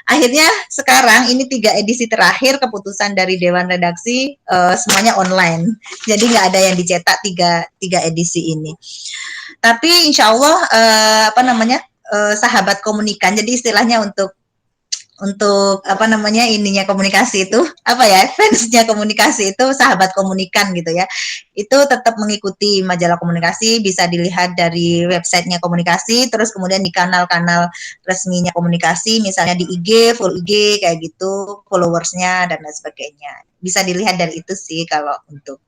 Akhirnya sekarang ini 3 edisi terakhir keputusan dari Dewan Redaksi semuanya online, jadi nggak ada yang dicetak 3 edisi ini. Tapi insya Allah sahabat komunikan, jadi istilahnya untuk ininya komunikasi itu fansnya komunikasi itu sahabat komunikan gitu ya, itu tetap mengikuti majalah komunikasi, bisa dilihat dari websitenya komunikasi, terus kemudian di kanal-kanal resminya komunikasi, misalnya di IG, full IG kayak gitu, followersnya dan lain sebagainya, bisa dilihat dari itu sih kalau untuk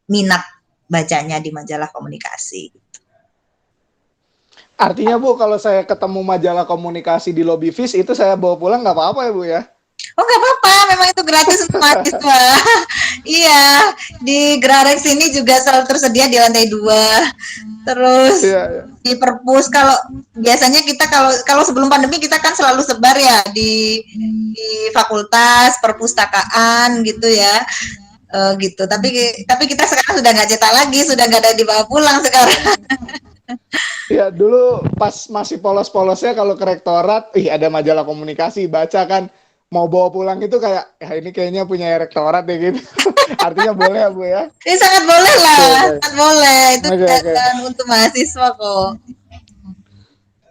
minat bacanya di majalah komunikasi. Artinya Bu, kalau saya ketemu majalah komunikasi di lobby FIS itu saya bawa pulang nggak apa-apa ya Bu ya? Oh nggak apa-apa, memang itu gratis untuk mahasiswa. Iya, di Grarex ini juga selalu tersedia di lantai 2. Terus di perpus, kalau biasanya kita kalau sebelum pandemi kita kan selalu sebar ya di fakultas, perpustakaan gitu ya. Gitu. Tapi kita sekarang sudah nggak cetak lagi, sudah nggak ada dibawa pulang sekarang. Ya dulu pas masih polos-polosnya kalau ke rektorat, ada majalah komunikasi, baca kan, mau bawa pulang itu kayak, ya ini kayaknya punya rektorat deh gitu. Artinya boleh ya Bu ya? Sangat boleh lah, sangat boleh. Itu untuk mahasiswa kok.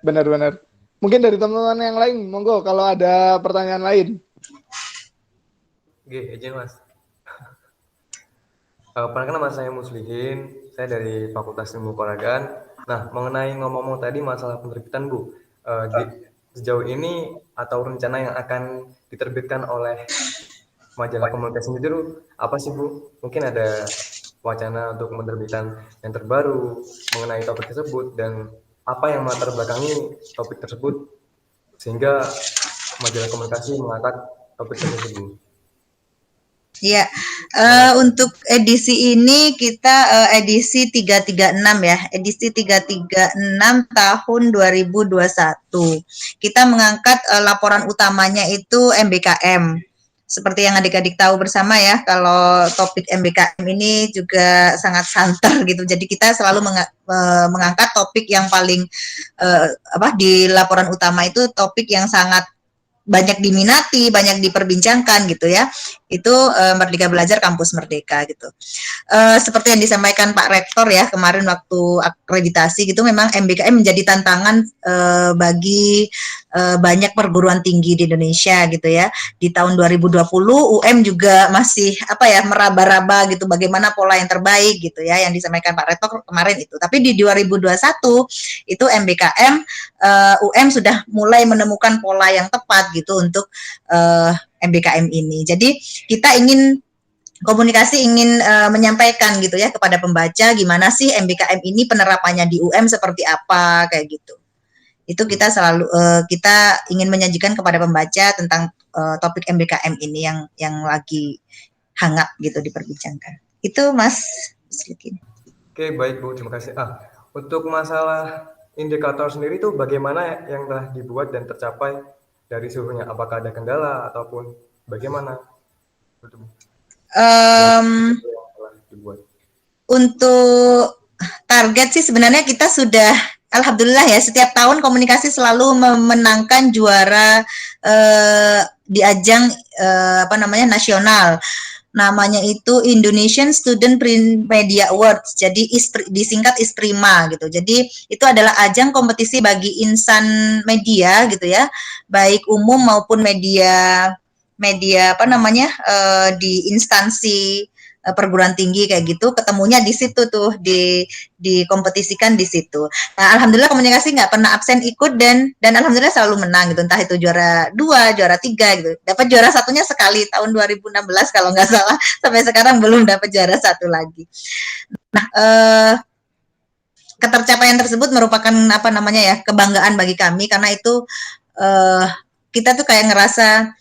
Benar-benar. Mungkin dari teman-teman yang lain, monggo kalau ada pertanyaan lain. Oke, izin Mas. Perkenalkan nama saya Muslihin, saya dari Fakultas Ilmu Keolahragaan. Nah, mengenai ngomong-ngomong tadi masalah penerbitan Bu, sejauh ini atau rencana yang akan diterbitkan oleh majalah komunikasi itu apa sih Bu? Mungkin ada wacana untuk menerbitkan yang terbaru mengenai topik tersebut, dan apa yang melatar belakangi topik tersebut sehingga majalah komunikasi mengangkat topik tersebut. Iya, untuk edisi ini kita edisi 336 ya, edisi 336 tahun 2021. Kita mengangkat laporan utamanya itu MBKM. Seperti yang adik-adik tahu bersama ya, kalau topik MBKM ini juga sangat santer gitu. Jadi kita selalu mengangkat topik yang paling di laporan utama itu topik yang sangat banyak diminati, banyak diperbincangkan gitu ya. Itu Merdeka Belajar Kampus Merdeka gitu. Seperti yang disampaikan Pak Rektor ya kemarin waktu akreditasi gitu, memang MBKM menjadi tantangan bagi banyak perguruan tinggi di Indonesia gitu ya. Di tahun 2020 UM juga masih meraba-raba gitu bagaimana pola yang terbaik gitu ya yang disampaikan Pak Rektor kemarin itu. Tapi di 2021 itu MBKM UM sudah mulai menemukan pola yang tepat gitu untuk MBKM ini. Jadi kita ingin menyampaikan gitu ya kepada pembaca gimana sih MBKM ini penerapannya di UM seperti apa kayak gitu. Itu kita selalu kita ingin menyajikan kepada pembaca tentang topik MBKM ini yang lagi hangat gitu diperbincangkan. Itu Mas Muslikin. Oke, baik Bu, terima kasih. Untuk masalah indikator sendiri itu bagaimana yang telah dibuat dan tercapai dari seluruhnya? Apakah ada kendala ataupun bagaimana? Untuk target sih sebenarnya kita sudah alhamdulillah ya setiap tahun komunikasi selalu memenangkan juara di ajang nasional. Namanya itu Indonesian Student Print Media Awards, jadi disingkat ISPRIMA gitu. Jadi itu adalah ajang kompetisi bagi insan media gitu ya, baik umum maupun media di instansi perguruan tinggi kayak gitu, ketemunya di situ tuh dikompetisikan di situ. Nah, alhamdulillah komunikasi nggak pernah absen ikut dan alhamdulillah selalu menang gitu, entah itu juara 2, juara 3 gitu. Dapat juara satunya sekali tahun 2016 kalau nggak salah, sampai sekarang belum dapat juara satu lagi. Nah, ketercapaian tersebut merupakan kebanggaan bagi kami karena itu kita tuh kayak ngerasa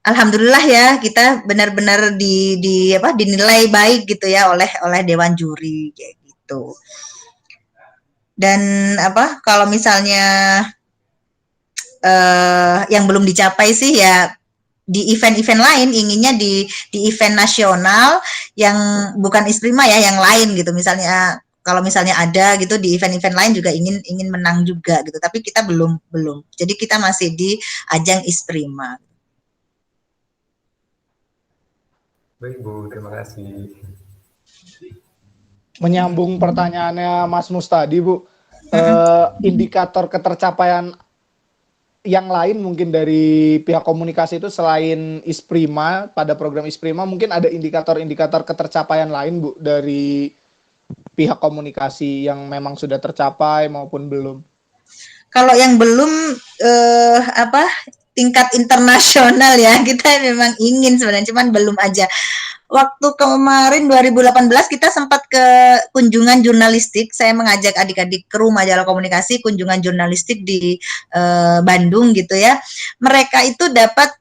alhamdulillah ya kita benar-benar dinilai baik gitu ya oleh dewan juri kayak gitu. Dan kalau misalnya yang belum dicapai sih ya di event-event lain, inginnya di event nasional yang bukan ISPRIMA ya, yang lain gitu. Misalnya kalau misalnya ada gitu di event-event lain juga ingin menang juga gitu. Tapi kita belum. Jadi kita masih di ajang ISPRIMA. Baik Bu, terima kasih. Menyambung pertanyaannya Mas Mus tadi Bu, indikator ketercapaian yang lain mungkin dari pihak komunikasi itu selain ISPRIMA, pada program ISPRIMA mungkin ada indikator-indikator ketercapaian lain Bu dari pihak komunikasi yang memang sudah tercapai maupun belum? Kalau yang belum tingkat internasional ya, kita memang ingin sebenarnya, cuman belum aja. Waktu kemarin 2018 kita sempat ke kunjungan jurnalistik, saya mengajak adik-adik kru majalah komunikasi kunjungan jurnalistik di Bandung gitu ya. Mereka itu dapat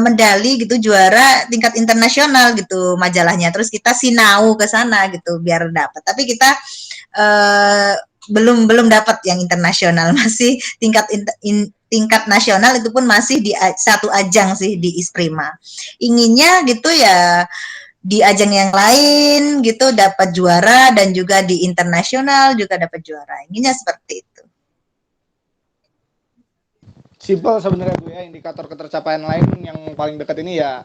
medali gitu, juara tingkat internasional gitu majalahnya. Terus kita sinau ke sana gitu biar dapat. Tapi kita belum dapat yang internasional, masih tingkat nasional, itu pun masih di satu ajang sih di ISPRIMA. Inginnya gitu ya di ajang yang lain gitu dapat juara dan juga di internasional juga dapat juara. Inginnya seperti itu. Simpel sebenarnya Bu ya, indikator ketercapaian lain yang paling dekat ini ya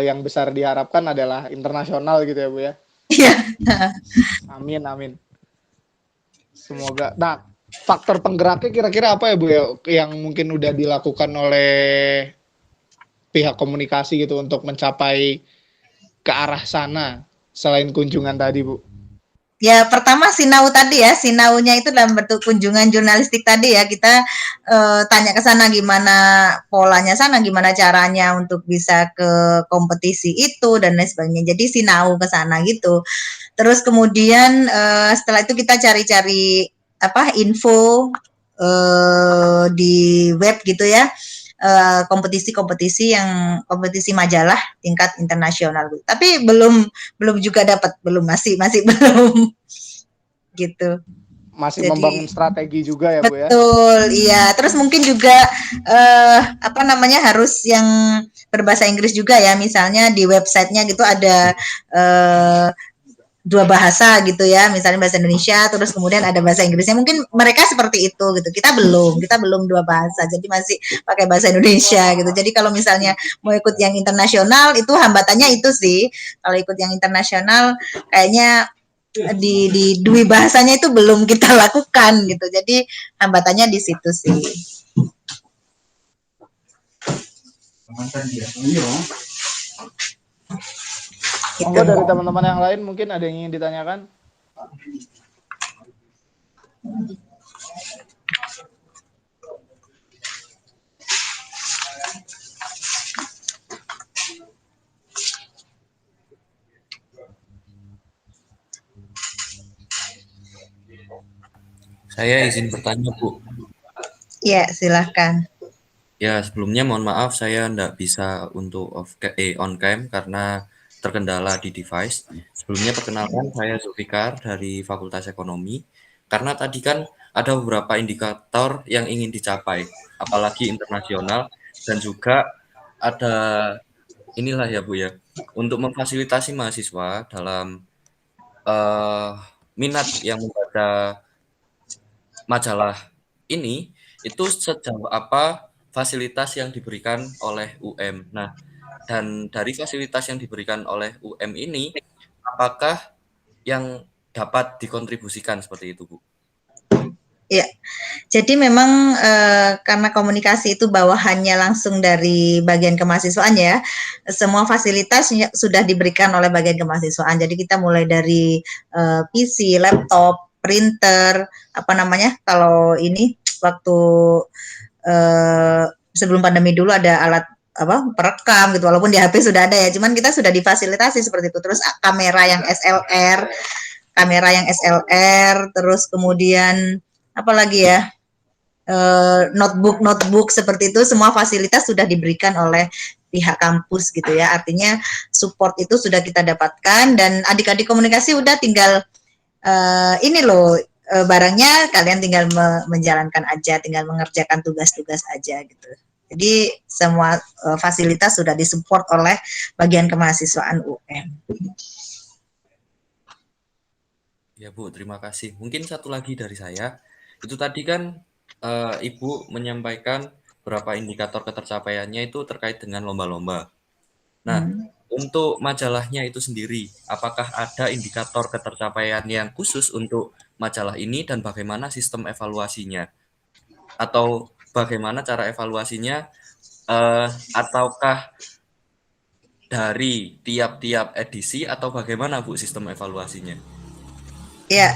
yang besar diharapkan adalah internasional gitu ya Bu ya. Iya. Amin. Semoga. Nah, faktor penggeraknya kira-kira apa ya Bu ya yang mungkin udah dilakukan oleh pihak komunikasi gitu untuk mencapai ke arah sana selain kunjungan tadi Bu? Ya pertama sinau tadi ya, sinaunya itu dalam bentuk kunjungan jurnalistik tadi ya, kita tanya ke sana gimana polanya sana, gimana caranya untuk bisa ke kompetisi itu dan lain sebagainya. Jadi sinau ke sana gitu. Terus kemudian setelah itu kita cari-cari info di web gitu ya. kompetisi-kompetisi yang kompetisi majalah tingkat internasional gitu. Tapi belum juga dapat, masih belum gitu. Masih Jadi membangun strategi juga ya Bu ya. betul, iya. Terus mungkin juga apa namanya harus yang berbahasa Inggris juga ya. Misalnya di websitenya gitu ada 2 bahasa gitu ya, misalnya bahasa Indonesia, terus kemudian ada bahasa Inggrisnya. Mungkin mereka seperti itu gitu. Kita belum 2 bahasa, jadi masih pakai bahasa Indonesia gitu. Jadi kalau misalnya mau ikut yang internasional itu hambatannya itu sih. Kalau ikut yang internasional kayaknya di dua bahasanya itu belum kita lakukan gitu. Jadi hambatannya di situ sih. Monggo dari teman-teman yang lain mungkin ada yang ingin ditanyakan? Saya izin bertanya, Bu. Ya, silahkan. Ya, sebelumnya mohon maaf saya tidak bisa untuk on cam karena terkendala di device. Sebelumnya perkenalkan saya Zulfikar dari Fakultas Ekonomi. Karena tadi kan ada beberapa indikator yang ingin dicapai, apalagi internasional dan juga ada inilah ya Bu ya, untuk memfasilitasi mahasiswa dalam minat yang membaca majalah ini itu sejauh apa fasilitas yang diberikan oleh UM. Nah, dan dari fasilitas yang diberikan oleh UM ini, apakah yang dapat dikontribusikan seperti itu, Bu? Ya, jadi memang karena komunikasi itu bawahannya langsung dari bagian kemahasiswaan ya, semua fasilitas sudah diberikan oleh bagian kemahasiswaan. Jadi kita mulai dari PC, laptop, printer, apa namanya, kalau ini waktu sebelum pandemi dulu ada alat apa perekam gitu, walaupun di HP sudah ada ya, cuman kita sudah difasilitasi seperti itu. Terus kamera yang SLR, terus kemudian apalagi ya, notebook seperti itu, semua fasilitas sudah diberikan oleh pihak kampus gitu ya. Artinya support itu sudah kita dapatkan dan adik-adik komunikasi udah tinggal ini loh barangnya, kalian tinggal menjalankan aja, tinggal mengerjakan tugas-tugas aja gitu. Jadi semua fasilitas sudah disupport oleh bagian kemahasiswaan UM. Ya Bu, terima kasih. Mungkin satu lagi dari saya. Itu tadi kan Ibu menyampaikan beberapa indikator ketercapaiannya itu terkait dengan lomba-lomba. Nah, untuk majalahnya itu sendiri, apakah ada indikator ketercapaian yang khusus untuk majalah ini dan bagaimana sistem evaluasinya? Atau bagaimana cara evaluasinya? Ataukah dari tiap-tiap edisi atau bagaimana Bu sistem evaluasinya? Ya,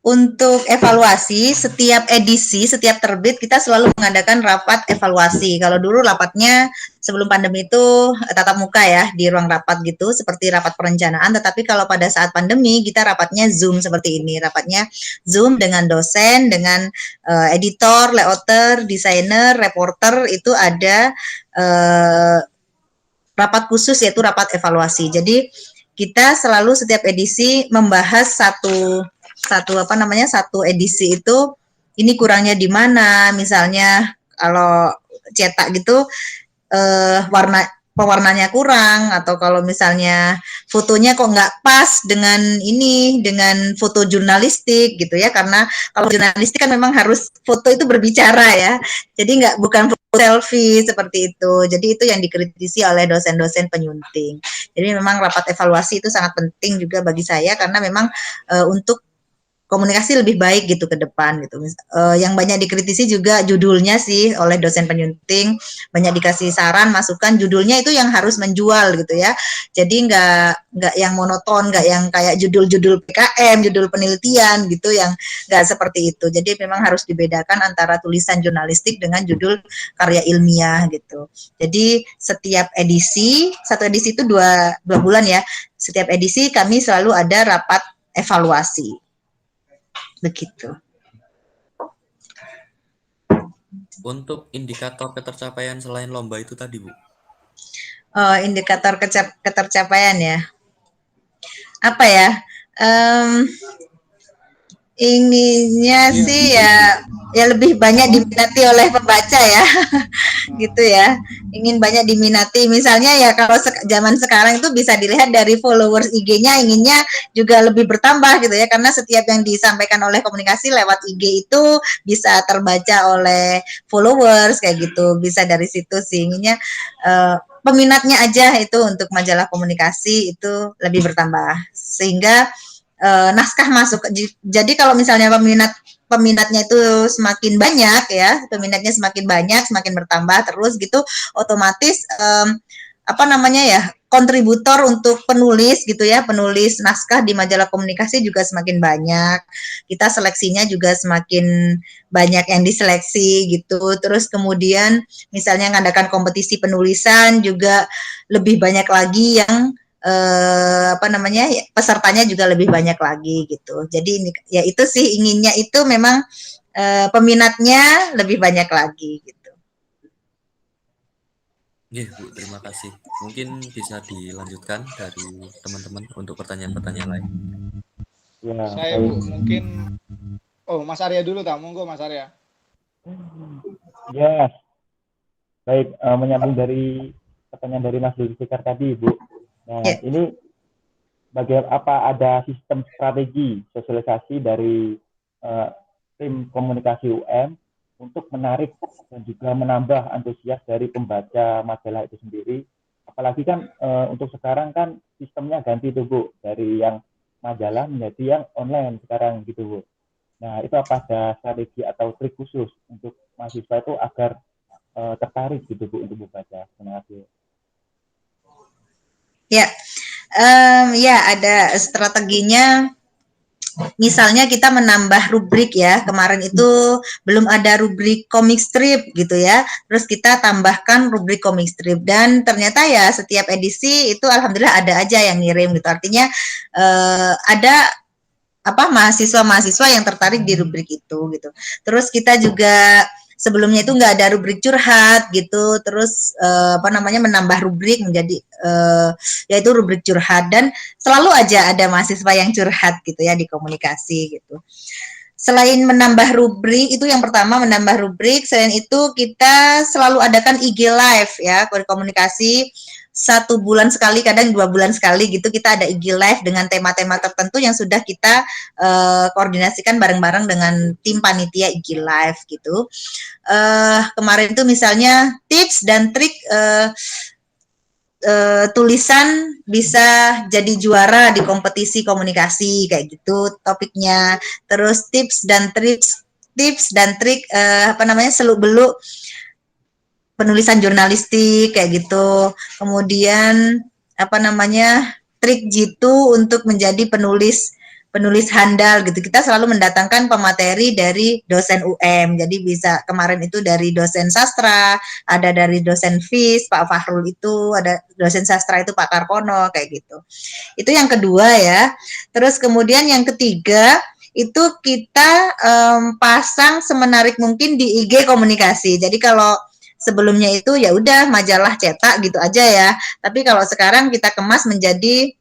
untuk evaluasi setiap edisi, setiap terbit kita selalu mengadakan rapat evaluasi. Kalau dulu rapatnya sebelum pandemi itu tatap muka ya, di ruang rapat gitu, seperti rapat perencanaan. Tetapi kalau pada saat pandemi kita rapatnya Zoom seperti ini. Rapatnya Zoom dengan dosen, dengan editor, layouter, desainer, reporter, itu ada rapat khusus yaitu rapat evaluasi. Jadi kita selalu setiap edisi membahas satu edisi itu ini kurangnya di mana, misalnya kalau cetak gitu pewarnanya kurang, atau kalau misalnya fotonya kok nggak pas dengan foto jurnalistik gitu ya, karena kalau jurnalistik kan memang harus foto itu berbicara ya, jadi bukan foto selfie seperti itu. Jadi itu yang dikritisi oleh dosen-dosen penyunting. Jadi memang rapat evaluasi itu sangat penting juga bagi saya, karena memang untuk komunikasi lebih baik gitu ke depan gitu. Yang banyak dikritisi juga judulnya sih oleh dosen penyunting, banyak dikasih saran, masukan, judulnya itu yang harus menjual gitu ya. Jadi nggak yang monoton, nggak yang kayak judul-judul PKM, judul penelitian gitu, yang nggak seperti itu. Jadi memang harus dibedakan antara tulisan jurnalistik dengan judul karya ilmiah gitu. Jadi setiap edisi, satu edisi itu dua bulan ya. Setiap edisi kami selalu ada rapat evaluasi. Begitu. untuk indikator ketercapaian selain lomba itu tadi, Bu. Indikator ketercapaian ya. Apa ya? Inginnya sih ya lebih banyak diminati oleh pembaca ya. Gitu ya. Ingin banyak diminati. Misalnya ya kalau zaman sekarang itu bisa dilihat dari followers IG-nya inginnya juga lebih bertambah gitu ya, karena setiap yang disampaikan oleh komunikasi lewat IG itu bisa terbaca oleh followers kayak gitu. Bisa dari situ sih inginnya peminatnya aja itu untuk majalah komunikasi itu lebih bertambah sehingga naskah masuk. Jadi kalau misalnya peminatnya itu semakin banyak ya, peminatnya semakin banyak, semakin bertambah terus gitu, otomatis apa namanya ya, kontributor untuk penulis gitu ya, penulis naskah di majalah komunikasi juga semakin banyak. Kita seleksinya juga semakin banyak yang diseleksi gitu. Terus kemudian misalnya ngadakan kompetisi penulisan juga lebih banyak lagi yang apa namanya pesertanya juga lebih banyak lagi gitu. Jadi ini ya itu sih inginnya itu memang peminatnya lebih banyak lagi gitu. Iya, Bu, terima kasih. Mungkin bisa dilanjutkan dari teman-teman untuk pertanyaan-pertanyaan lain. Ya, Saya Bu, mungkin Mas Arya dulu tak? Monggo Mas Arya. Ya, baik, menyambung dari pertanyaan dari Mas Zulfikar tadi, Bu. Nah, ini apa ada sistem strategi sosialisasi dari tim komunikasi UM untuk menarik dan juga menambah antusias dari pembaca majalah itu sendiri. Apalagi kan untuk sekarang kan sistemnya ganti tuh Bu, dari yang majalah menjadi yang online sekarang gitu Bu. Nah, itu apa ada strategi atau trik khusus untuk mahasiswa itu agar tertarik gitu Bu untuk membaca? Terima kasih. Ya, ya ada strateginya. Misalnya kita menambah rubrik ya, kemarin itu belum ada rubrik comic strip gitu ya, terus kita tambahkan rubrik comic strip dan ternyata ya setiap edisi itu alhamdulillah ada aja yang ngirim gitu, artinya ada apa mahasiswa-mahasiswa yang tertarik di rubrik itu gitu. Terus kita juga sebelumnya itu nggak ada rubrik curhat gitu, terus apa namanya menambah rubrik menjadi yaitu rubrik curhat dan selalu aja ada mahasiswa yang curhat gitu ya di komunikasi gitu. Selain menambah rubrik itu yang pertama menambah rubrik, selain itu kita selalu adakan IG live ya komunikasi 1 bulan sekali, kadang 2 bulan sekali gitu kita ada IG live dengan tema-tema tertentu yang sudah kita koordinasikan bareng-bareng dengan tim panitia IG live gitu. Kemarin itu misalnya tips dan trik tulisan bisa jadi juara di kompetisi komunikasi kayak gitu topiknya. Terus tips dan trik apa namanya seluk-beluk penulisan jurnalistik kayak gitu. Kemudian apa namanya trik jitu untuk menjadi penulis handal gitu. Kita selalu mendatangkan pemateri dari dosen UM. Jadi bisa kemarin itu dari dosen sastra, ada dari dosen FIS, Pak Fahrul itu, ada dosen sastra itu Pak Karkono kayak gitu. Itu yang kedua ya. Terus kemudian yang ketiga itu kita pasang semenarik mungkin di IG komunikasi. Jadi kalau sebelumnya itu ya udah majalah cetak gitu aja ya. Tapi kalau sekarang kita kemas menjadi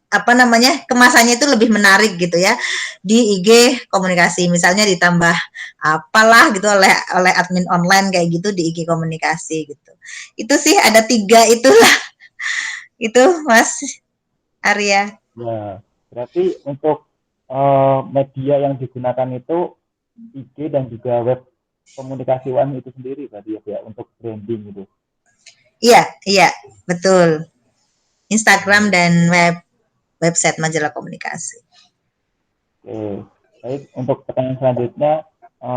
apa namanya kemasannya itu lebih menarik gitu ya di IG komunikasi. Misalnya ditambah apalah gitu oleh admin online kayak gitu di IG komunikasi gitu. Itu sih ada 3 itulah. Itu Mas Arya. Ya, berarti untuk media yang digunakan itu IG dan juga web komunikasi UM itu sendiri berarti ya untuk branding gitu. Iya, betul. Instagram dan website majalah komunikasi. Oke, baik untuk pertanyaan selanjutnya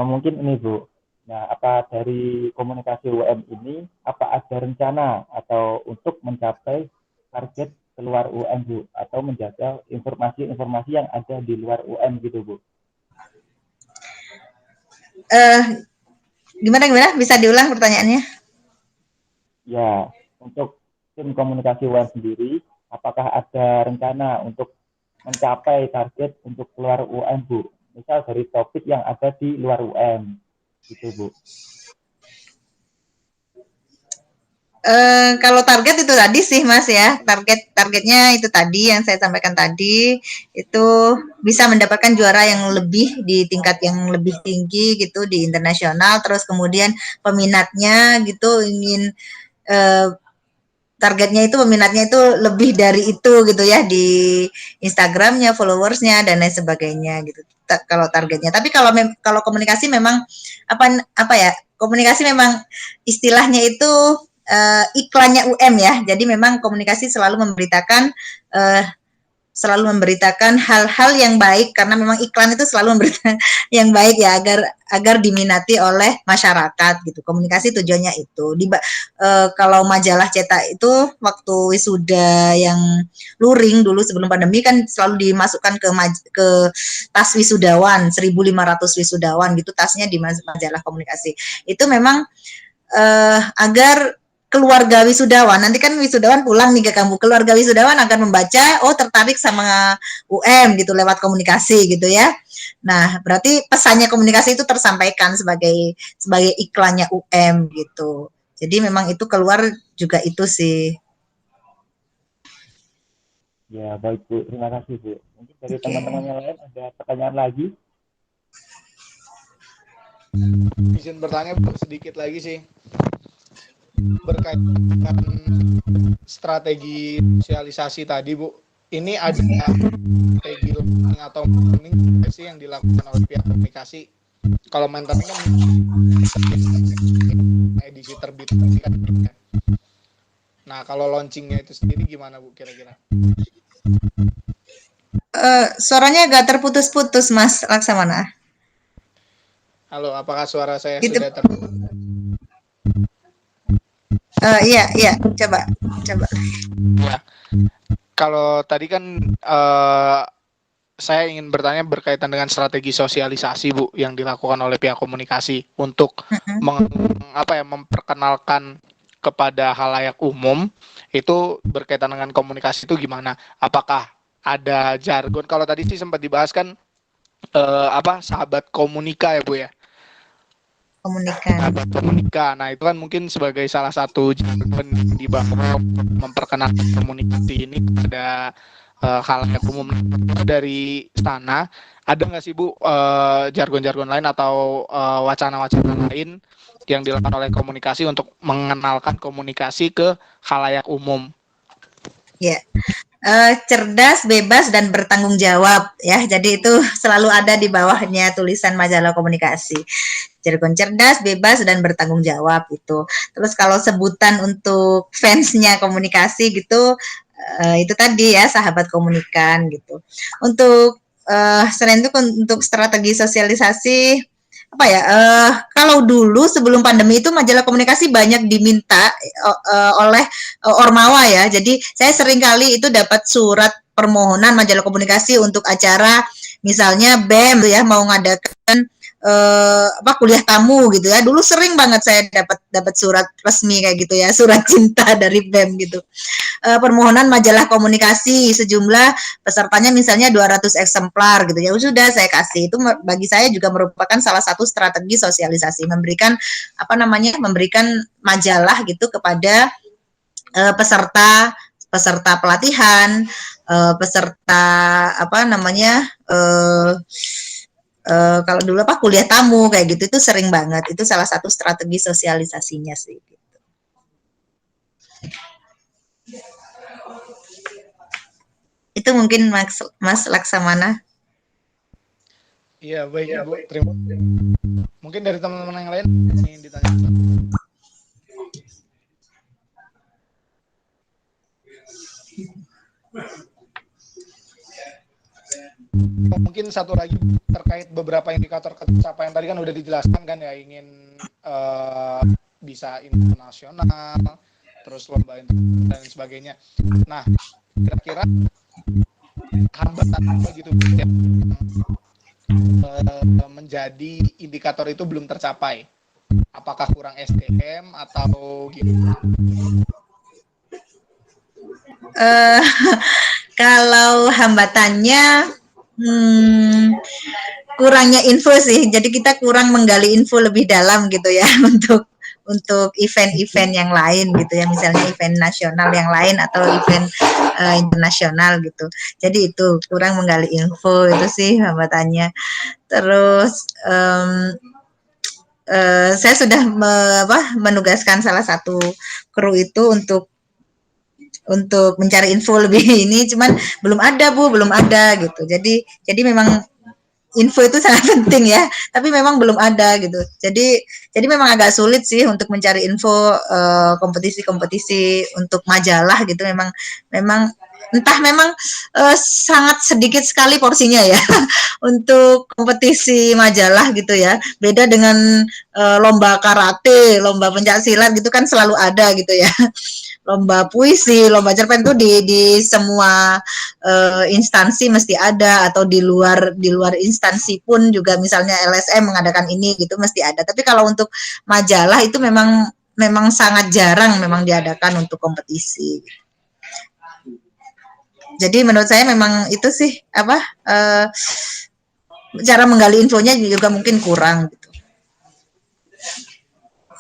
mungkin ini Bu. Nah, apa dari komunikasi UM ini apa ada rencana atau untuk mencapai target keluar UM Bu atau menjaga informasi-informasi yang ada di luar UM gitu Bu? Gimana? Bisa diulang pertanyaannya? Ya, untuk tim komunikasi UM sendiri, apakah ada rencana untuk mencapai target untuk keluar UM Bu? Misal dari topik yang ada di luar UM. Gitu, Bu. Kalau target itu tadi sih Mas ya, targetnya itu tadi yang saya sampaikan tadi, itu bisa mendapatkan juara yang lebih di tingkat yang lebih tinggi gitu di internasional, terus kemudian peminatnya gitu ingin targetnya itu peminatnya itu lebih dari itu gitu ya di Instagramnya, followersnya dan lain sebagainya gitu. Kalau targetnya, tapi kalau komunikasi memang apa ya, komunikasi memang istilahnya itu iklannya UM ya. Jadi memang komunikasi selalu memberitakan hal-hal yang baik karena memang iklan itu selalu memberitakan yang baik ya agar diminati oleh masyarakat gitu. Komunikasi tujuannya itu. Kalau majalah cetak itu waktu wisuda yang luring dulu sebelum pandemi kan selalu dimasukkan ke tas wisudawan 1.500 wisudawan gitu, tasnya di majalah komunikasi. Itu memang agar keluarga wisudawan, nanti kan wisudawan pulang nih ke kampung, keluarga wisudawan akan membaca, oh tertarik sama UM gitu lewat komunikasi gitu ya. Nah, berarti pesannya komunikasi itu tersampaikan sebagai iklannya UM gitu. Jadi memang itu keluar juga itu sih. Ya, baik Bu. Terima kasih, Bu. Mungkin dari teman-teman yang lain ada pertanyaan lagi? Izin bertanya Bu, sedikit lagi sih. Berkaitan dengan strategi sosialisasi tadi Bu, ini ada strategi learning atau mentoring sih yang dilakukan oleh pihak komunikasi? Kalau mentoring kan edisi terbit kan. Nah, kalau launchingnya itu sendiri gimana Bu kira-kira? Suaranya agak terputus-putus Mas Laksamana. Halo, apakah suara saya Gitu. sudah terputus? Iya, coba. Ya. Kalau tadi kan saya ingin bertanya berkaitan dengan strategi sosialisasi Bu yang dilakukan oleh pihak komunikasi untuk memperkenalkan kepada halayak umum, itu berkaitan dengan komunikasi itu gimana? Apakah ada jargon? Kalau tadi sih sempat dibahas kan sahabat komunika ya Bu ya. Komunika. Nah, itu kan mungkin sebagai salah satu jargon di bawah memperkenalkan komunikasi ini pada halayak umum. Dari sana ada nggak sih Bu jargon-jargon lain atau wacana-wacana lain yang dilakukan oleh komunikasi untuk mengenalkan komunikasi ke halayak umum? Ya. Cerdas, bebas, dan bertanggung jawab ya. Jadi itu selalu ada di bawahnya tulisan majalah komunikasi. Jargon cerdas, bebas, dan bertanggung jawab itu. Terus kalau sebutan untuk fansnya komunikasi gitu, itu tadi ya sahabat komunikan gitu. Untuk selain itu untuk strategi sosialisasi kalau dulu sebelum pandemi itu majalah komunikasi banyak diminta oleh Ormawa ya. Jadi saya sering kali itu dapat surat permohonan majalah komunikasi untuk acara misalnya BEM ya, mau ngadakan kuliah tamu gitu ya. Dulu sering banget saya dapat surat resmi kayak gitu ya, surat cinta dari BEM gitu. Permohonan majalah komunikasi sejumlah pesertanya misalnya 200 eksemplar gitu ya. Sudah saya kasih. Itu bagi saya juga merupakan salah satu strategi sosialisasi, memberikan majalah gitu kepada peserta pelatihan, peserta kalau dulu kuliah tamu kayak gitu, itu sering banget. Itu salah satu strategi sosialisasinya sih. Gitu. Itu mungkin Mas Laksamana. Iya, baik Ibu. Terima kasih. Mungkin dari teman-teman yang lain ingin ditanya. Mungkin satu lagi terkait beberapa indikator pencapaian tadi kan udah dijelaskan kan ya, ingin bisa internasional, terus lomba internasional dan sebagainya. Nah, kira-kira hambatan apa gitu yang menjadi indikator itu belum tercapai? Apakah kurang SDM atau gimana? Kalau hambatannya kurangnya info sih. Jadi kita kurang menggali info lebih dalam gitu ya untuk event-event yang lain gitu ya, misalnya event nasional yang lain atau event internasional gitu. Jadi itu kurang menggali info itu sih hambatannya. Terus saya sudah menugaskan salah satu kru itu untuk mencari info lebih ini, cuman belum ada gitu. Jadi memang info itu sangat penting ya, tapi memang belum ada gitu. Jadi memang agak sulit sih untuk mencari info kompetisi-kompetisi untuk majalah gitu. Memang entah memang sangat sedikit sekali porsinya ya untuk kompetisi majalah gitu ya. Beda dengan lomba karate, lomba pencaksilat gitu kan selalu ada gitu ya. Lomba puisi, lomba cerpen tuh di semua instansi mesti ada, atau di luar instansi pun juga, misalnya LSM mengadakan ini gitu mesti ada. Tapi kalau untuk majalah itu memang sangat jarang memang diadakan untuk kompetisi. Jadi menurut saya memang itu sih cara menggali infonya juga mungkin kurang gitu.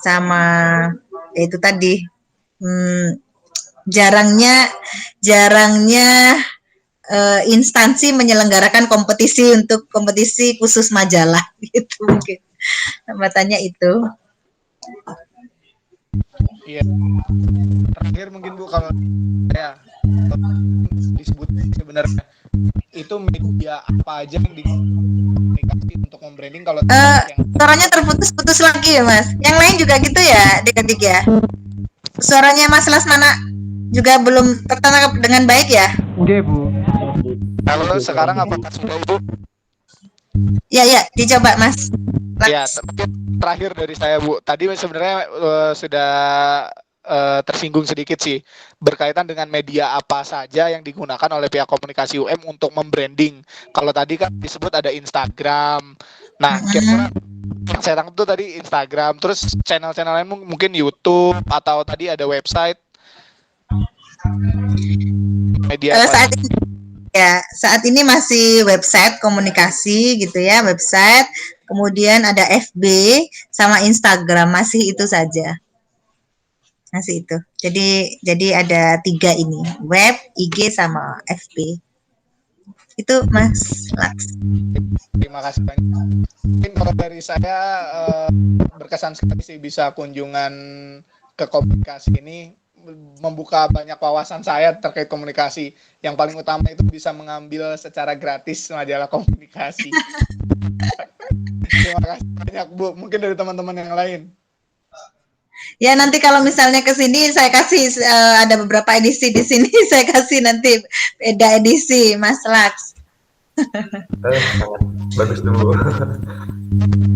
Sama itu tadi jarangnya instansi menyelenggarakan kompetisi khusus majalah gitu mungkin. Hambatannya itu. Iya. Terakhir mungkin Bu, kalau saya disebut sebenarnya itu media apa aja yang dikomunikasi untuk membranding kalau suaranya terputus-putus lagi ya Mas. Yang lain juga gitu ya, adik-adik ya. Suaranya Mas Lasmana juga belum tertangkap dengan baik ya? Oke Bu. Halo, sekarang apakah sudah Ibu? Ya, dicoba Mas. Ya, terakhir dari saya Bu. Tadi sebenarnya sudah tersinggung sedikit sih berkaitan dengan media apa saja yang digunakan oleh pihak komunikasi UM untuk membranding. Kalau tadi kan disebut ada Instagram. Nah, kira-kira yang saya tangkap tuh tadi Instagram, terus channel-channel lain mungkin YouTube atau tadi ada website. Media saat ini masih website komunikasi gitu ya, website. Kemudian ada FB sama Instagram, masih itu saja. Masih itu. Jadi ada 3 ini, web, IG sama FB. Itu Mas Laks. Terima kasih banyak. Mungkin kalau dari saya berkesan sekali sih bisa kunjungan ke komunikasi ini, membuka banyak wawasan saya terkait komunikasi. Yang paling utama itu bisa mengambil secara gratis majalah komunikasi. Terima kasih banyak Bu. Mungkin dari teman-teman yang lain. Ya, nanti kalau misalnya ke sini saya kasih ada beberapa edisi di sini, saya kasih nanti beda edisi Mas Laks. Sangat bagus tuh Bu.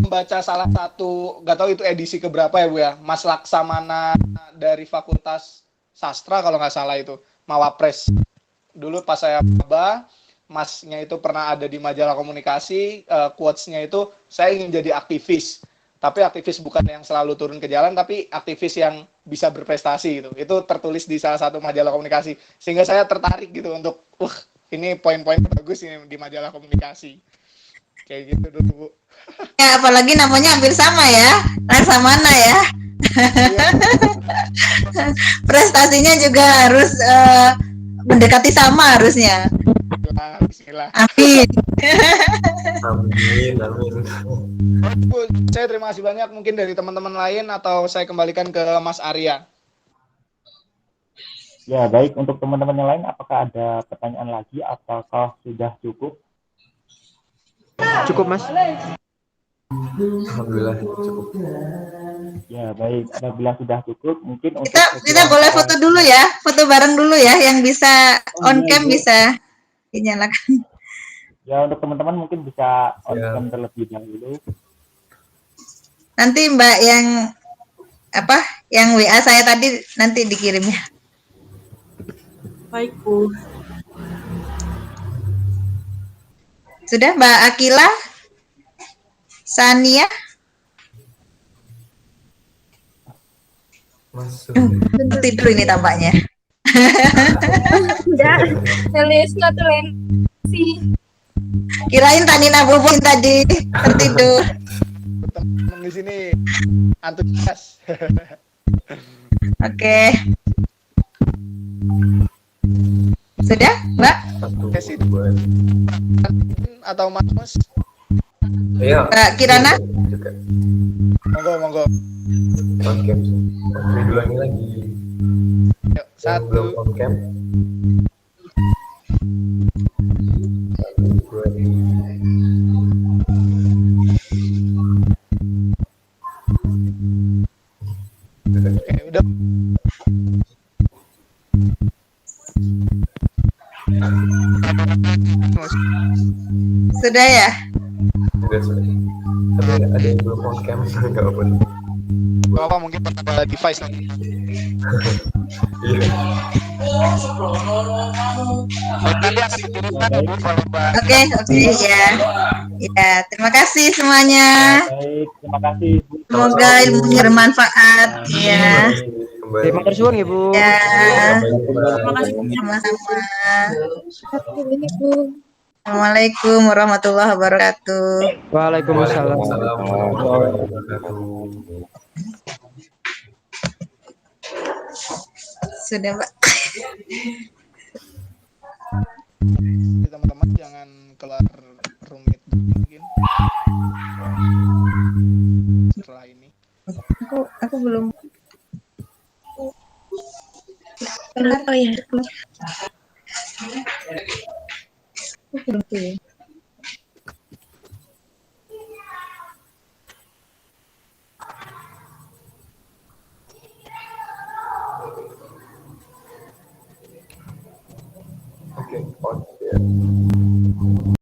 Membaca salah satu, nggak tahu itu edisi keberapa ya Bu ya, Mas Laksamana dari Fakultas Sastra kalau nggak salah itu, Mawapres. Dulu pas saya maba, Masnya itu pernah ada di majalah komunikasi, quotes-nya itu, saya ingin jadi aktivis. Tapi aktivis bukan yang selalu turun ke jalan, tapi aktivis yang bisa berprestasi gitu. Itu tertulis di salah satu majalah komunikasi. Sehingga saya tertarik gitu untuk, ini poin-poin bagus ini di majalah komunikasi. Kayak gitu dulu Bu. Ya, apalagi namanya hampir sama ya, Laksamana ya. Prestasinya juga harus mendekati sama harusnya. Bismillah. Amin. Amin. Bu, saya terima kasih banyak. Mungkin dari teman-teman lain atau saya kembalikan ke Mas Arya. Ya, baik. Untuk teman-teman yang lain, apakah ada pertanyaan lagi? Apakah sudah cukup? Cukup Mas. Alhamdulillah cukup. Ya, baik. Apabila sudah cukup, mungkin untuk Kita boleh foto dulu ya, foto bareng dulu ya, yang bisa on cam bisa dinyalakan. Ya, untuk teman-teman mungkin bisa on cam terlebih dahulu. Nanti Mbak yang WA saya tadi nanti dikirimnya. Baik Bu. Sudah Mbak Akila? Sania? Tidur ini tampaknya. Sudah, nulis notulensi. Kirain Tanina Bubun tadi tertidur. Teman di sini antusias. Oke. Sudah, Mbak? Sesi atau Mas? Iya. Mbak Kirana? Juga. Monggo. On cam. Duluan ini lagi. Yuk, Yang belum 1. on cam. 1, 2, 3. Oke, udah. Sudah ya? Sudah. Tapi ada yang belum on cam, nggak apa-apa. Apa mungkin ada device nih. Iya. Oke, ya. Ya, terima kasih semuanya. Baik, terima kasih Bu. Semoga ilmunya bermanfaat. Ya. Kembali. Terima kasih Ibu. Ya. Terima kasih. Sama-sama. Assalamualaikum warahmatullahi wabarakatuh. Waalaikumsalam. Waalaikumsalam warahmatullahi wabarakatuh. Sudah, Mbak. Teman-teman jangan kelar rumit mungkin setelah ini. Aku belum. Oh ya. Aku belum.